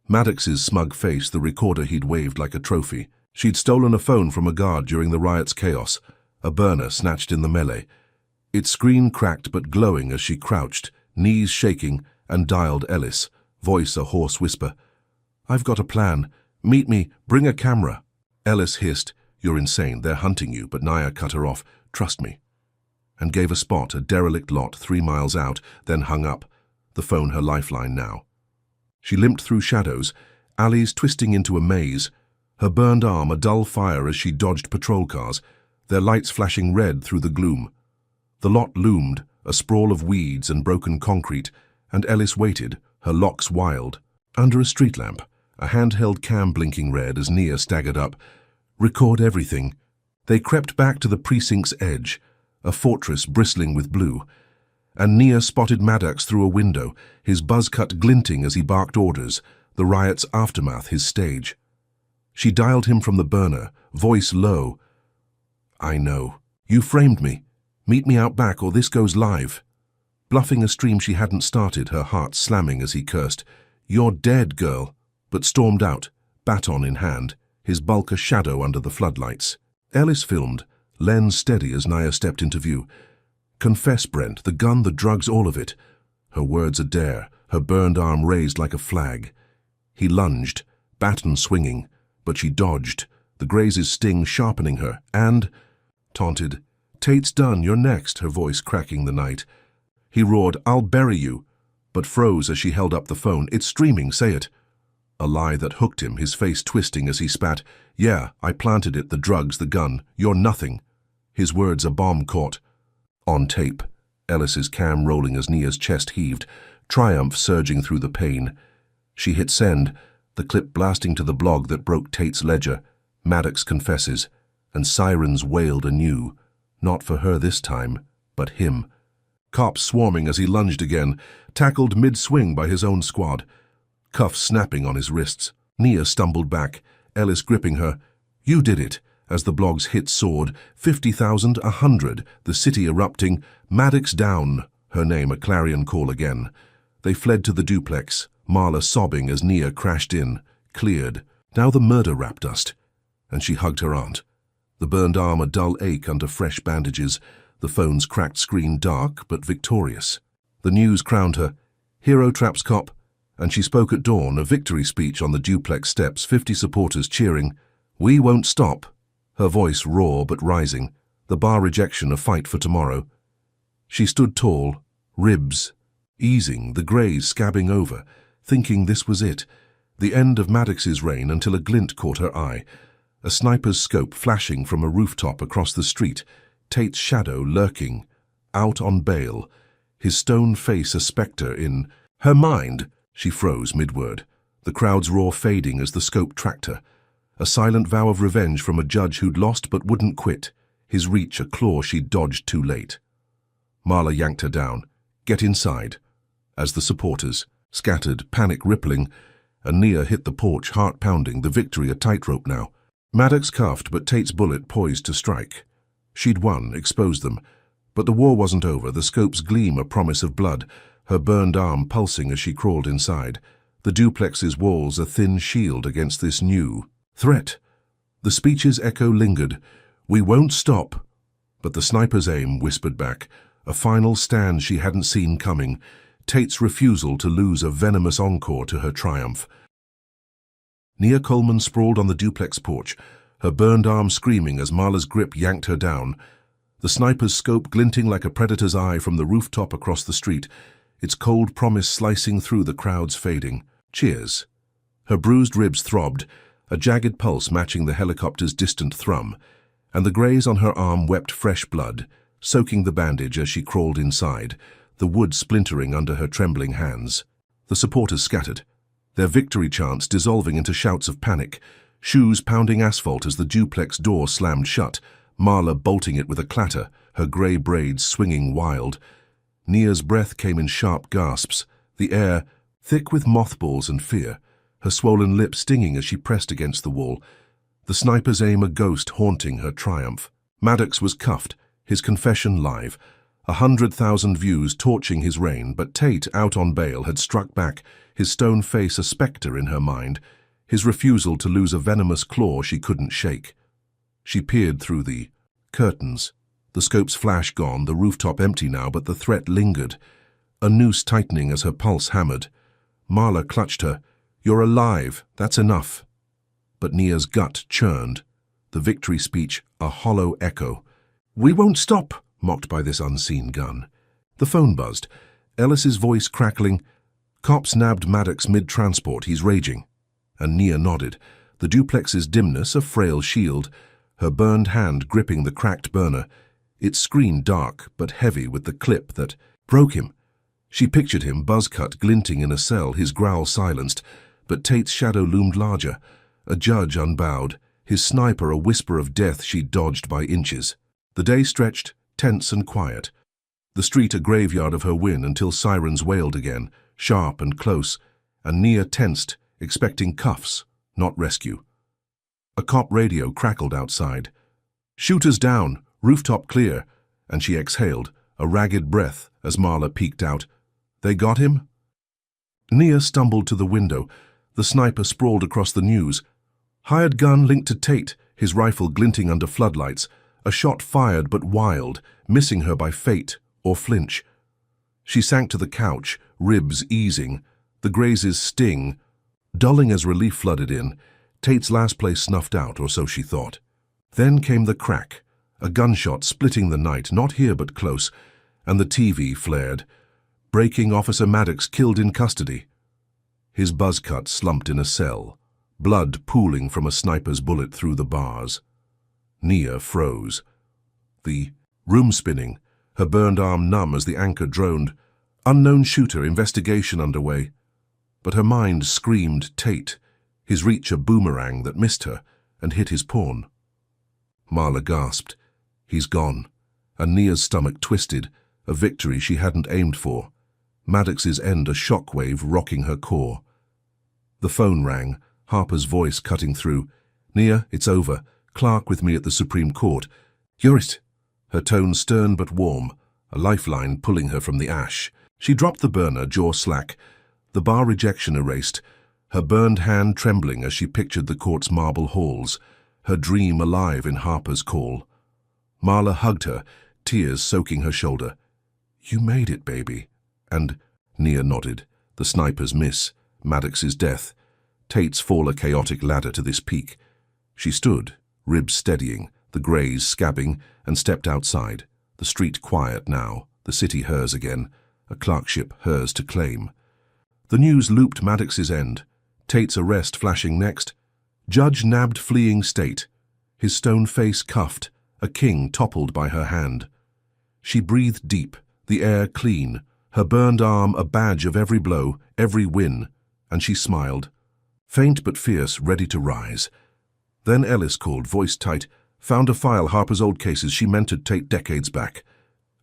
Maddox's smug face, the recorder he'd waved like a trophy. She'd stolen a phone from a guard during the riot's chaos, a burner snatched in the melee. Its screen cracked but glowing as she crouched, knees shaking, and dialed Ellis, voice a hoarse whisper. "I've got a plan. Meet me. Bring a camera." Ellis hissed, "You're insane. They're hunting you," but Naya cut her off. "Trust me." And gave a spot, a derelict lot 3 miles out, then hung up, the phone her lifeline now. She limped through shadows, alleys twisting into a maze, her burned arm a dull fire as she dodged patrol cars, their lights flashing red through the gloom. The lot loomed, a sprawl of weeds and broken concrete, and Ellis waited, her locks wild. Under a street lamp, a handheld cam blinking red as Nia staggered up. "Record everything." They crept back to the precinct's edge, a fortress bristling with blue, and Nia spotted Maddox through a window, his buzzcut glinting as he barked orders, the riot's aftermath his stage. She dialed him from the burner, voice low. "I know. You framed me. Meet me out back or this goes live." Bluffing a stream she hadn't started, her heart slamming as he cursed, "You're dead, girl," but stormed out, baton in hand, his bulk a shadow under the floodlights. Ellis filmed, lens steady as Nia stepped into view. "Confess, Brent, the gun, the drugs, all of it." Her words a dare, her burned arm raised like a flag. He lunged, baton swinging, but she dodged, the graze's sting sharpening her, and taunted, "Tate's done, you're next," her voice cracking the night. He roared, "I'll bury you," but froze as she held up the phone. "It's streaming, say it." A lie that hooked him, his face twisting as he spat. "Yeah, I planted it, the drugs, the gun. You're nothing." His words a bomb caught. On tape, Ellis's cam rolling as Nia's chest heaved, triumph surging through the pain. She hit send, the clip blasting to the blog that broke Tate's ledger. Maddox confesses, and sirens wailed anew. Not for her this time, but him. Cops swarming as he lunged again, tackled mid-swing by his own squad. Cuffs snapping on his wrists. Nia stumbled back, Ellis gripping her. "You did it," as the blog's hit soared. 50,000, 100, the city erupting. "Maddox down," her name a clarion call again. They fled to the duplex, Marla sobbing as Nia crashed in. Cleared. Now the murder rap dust. And she hugged her aunt. The burned arm a dull ache under fresh bandages, the phone's cracked screen dark but victorious. The news crowned her. Hero traps cop. And she spoke at dawn, a victory speech on the duplex steps, 50 supporters cheering. "We won't stop." Her voice raw but rising, the bar rejection a fight for tomorrow. She stood tall, ribs easing, the graze scabbing over, thinking this was it, the end of Maddox's reign, until a glint caught her eye, a sniper's scope flashing from a rooftop across the street, Tate's shadow lurking, out on bail, his stone face a spectre in her mind. She froze mid-word, the crowd's roar fading as the scope tracked her. A silent vow of revenge from a judge who'd lost but wouldn't quit, his reach a claw she'd dodged too late. Marla yanked her down. "Get inside." As the supporters, scattered, panic rippling, and Nia hit the porch, heart pounding, the victory a tightrope now. Maddox cuffed, but Tate's bullet poised to strike. She'd won, exposed them. But the war wasn't over, the scope's gleam a promise of blood, her burned arm pulsing as she crawled inside. The duplex's walls a thin shield against this new threat. The speech's echo lingered. "We won't stop." But the sniper's aim whispered back, a final stand she hadn't seen coming, Tate's refusal to lose a venomous encore to her triumph. Nia Coleman sprawled on the duplex porch, her burned arm screaming as Marla's grip yanked her down. The sniper's scope glinting like a predator's eye from the rooftop across the street, its cold promise slicing through the crowd's fading. Cheers. Her bruised ribs throbbed. a jagged pulse matching the helicopter's distant thrum, and the graze on her arm wept fresh blood, soaking the bandage as she crawled inside, the wood splintering under her trembling hands. The supporters scattered, their victory chants dissolving into shouts of panic, shoes pounding asphalt as the duplex door slammed shut, Marla bolting it with a clatter, her grey braids swinging wild. Nia's breath came in sharp gasps, the air thick with mothballs and fear, her swollen lips stinging as she pressed against the wall, the sniper's aim a ghost haunting her triumph. Maddox was cuffed, his confession live, 100,000 views torching his reign, but Tate, out on bail, had struck back, his stone face a spectre in her mind, his refusal to lose a venomous claw she couldn't shake. She peered through the curtains. The scope's flash gone, the rooftop empty now, but the threat lingered, a noose tightening as her pulse hammered. Marla clutched her. "You're alive, that's enough." But Nia's gut churned, the victory speech a hollow echo. "We won't stop," mocked by this unseen gun. The phone buzzed, Ellis's voice crackling. "Cops nabbed Maddox mid-transport, he's raging." And Nia nodded, the duplex's dimness a frail shield, her burned hand gripping the cracked burner, its screen dark but heavy with the clip that broke him. She pictured him, buzz-cut, glinting in a cell, his growl silenced, but Tate's shadow loomed larger, a judge unbowed, his sniper a whisper of death she dodged by inches. The day stretched, tense and quiet. The street a graveyard of her win until sirens wailed again, sharp and close, and Nia tensed, expecting cuffs, not rescue. A cop radio crackled outside. "Shooters down, rooftop clear," and she exhaled, a ragged breath, as Marla peeked out. "They got him?" Nia stumbled to the window. The sniper sprawled across the news. Hired gun linked to Tate, his rifle glinting under floodlights, a shot fired but wild, missing her by fate or flinch. She sank to the couch, ribs easing, the grazes sting. Dulling as relief flooded in, Tate's last place snuffed out, or so she thought. Then came the crack, a gunshot splitting the night, not here but close, and the TV flared. Breaking Officer Maddox killed in custody. His buzz cut slumped in a cell, blood pooling from a sniper's bullet through the bars. Nia froze. The room spinning, her burned arm numb as the anchor droned. Unknown shooter, investigation underway. But her mind screamed Tate, his reach a boomerang that missed her and hit his pawn. Marla gasped. He's gone. And Nia's stomach twisted, a victory she hadn't aimed for. Maddox's end a shockwave rocking her core. The phone rang, Harper's voice cutting through. "Nia, it's over. Clark with me at the Supreme Court. You're it." Her tone stern but warm, a lifeline pulling her from the ash. She dropped the burner, jaw slack, the bar rejection erased, her burned hand trembling as she pictured the court's marble halls, her dream alive in Harper's call. Marla hugged her, tears soaking her shoulder. "You made it, baby." And Nia nodded, the sniper's miss, Maddox's death, Tate's fall a chaotic ladder to this peak. She stood, ribs steadying, the graze scabbing, and stepped outside, the street quiet now, the city hers again, a clerkship hers to claim. The news looped Maddox's end, Tate's arrest flashing next. Judge nabbed fleeing state, his stone face cuffed, a king toppled by her hand. She breathed deep, the air clean, her burned arm a badge of every blow, every win, and she smiled, faint but fierce, ready to rise. Then Ellis called, voice tight, found a file, Harper's old cases she mentored Tate decades back.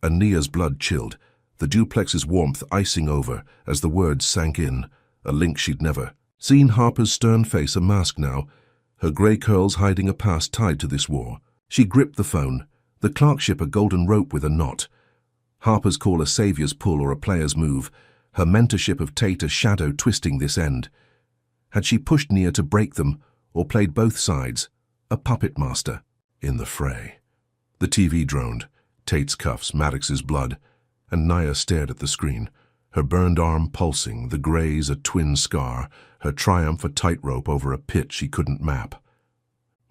And Nia's blood chilled, the duplex's warmth icing over as the words sank in, a link she'd never seen. Harper's stern face a mask now, her grey curls hiding a past tied to this war. She gripped the phone, the clerkship a golden rope with a knot. Harper's call a savior's pull or a player's move, her mentorship of Tate a shadow twisting this end. Had she pushed Nia to break them, or played both sides, a puppet master in the fray? The TV droned, Tate's cuffs, Maddox's blood, and Nia stared at the screen, her burned arm pulsing, the graze a twin scar, her triumph a tightrope over a pit she couldn't map.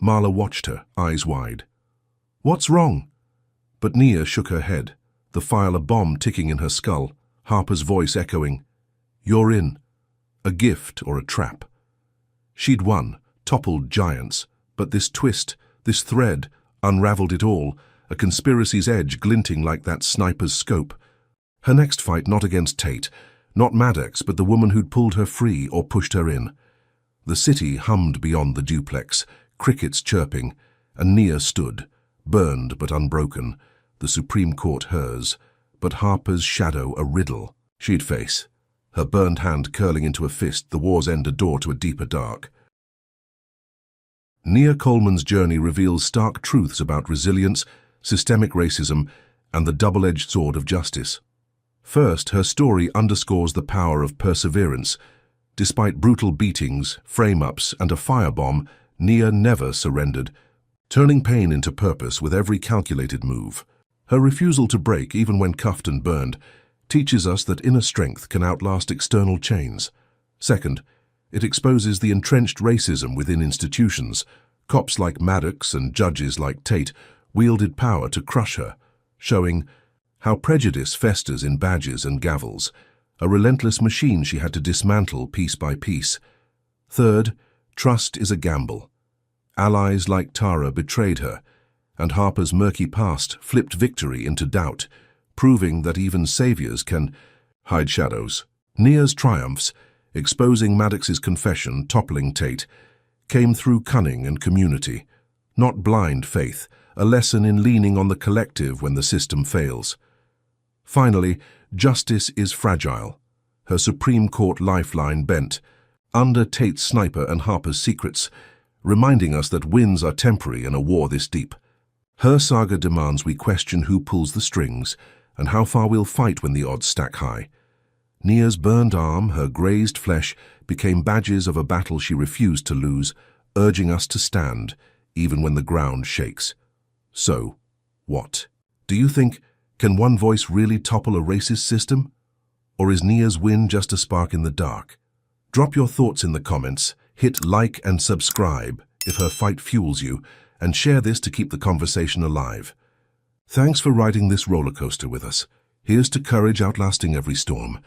Marla watched her, eyes wide. "What's wrong?" But Nia shook her head, the file a bomb ticking in her skull, Harper's voice echoing, "You're in. A gift or a trap." She'd won, toppled giants. But this twist, this thread, unraveled it all, a conspiracy's edge glinting like that sniper's scope. Her next fight not against Tate, not Maddox, but the woman who'd pulled her free or pushed her in. The city hummed beyond the duplex, crickets chirping, and Nia stood, burned but unbroken, the Supreme Court hers, but Harper's shadow a riddle she'd face, her burned hand curling into a fist, the war's end a door to a deeper dark. Nia Coleman's journey reveals stark truths about resilience, systemic racism, and the double-edged sword of justice. First, her story underscores the power of perseverance. Despite brutal beatings, frame-ups, and a firebomb, Nia never surrendered, turning pain into purpose with every calculated move. Her refusal to break, even when cuffed and burned, teaches us that inner strength can outlast external chains. Second, it exposes the entrenched racism within institutions. Cops like Maddox and judges like Tate wielded power to crush her, showing how prejudice festers in badges and gavels, a relentless machine she had to dismantle piece by piece. Third, trust is a gamble. Allies like Tara betrayed her, and Harper's murky past flipped victory into doubt, proving that even saviors can hide shadows. Nia's triumphs, exposing Maddox's confession, toppling Tate, came through cunning and community, not blind faith, a lesson in leaning on the collective when the system fails. Finally, justice is fragile, her Supreme Court lifeline bent, under Tate's sniper and Harper's secrets, reminding us that wins are temporary in a war this deep. Her saga demands we question who pulls the strings and how far we'll fight when the odds stack high. Nia's burned arm, her grazed flesh, became badges of a battle she refused to lose, urging us to stand, even when the ground shakes. So, what? Do you think, can one voice really topple a racist system? Or is Nia's win just a spark in the dark? Drop your thoughts in the comments, hit like and subscribe if her fight fuels you, and share this to keep the conversation alive. Thanks for riding this roller coaster with us. Here's to courage outlasting every storm.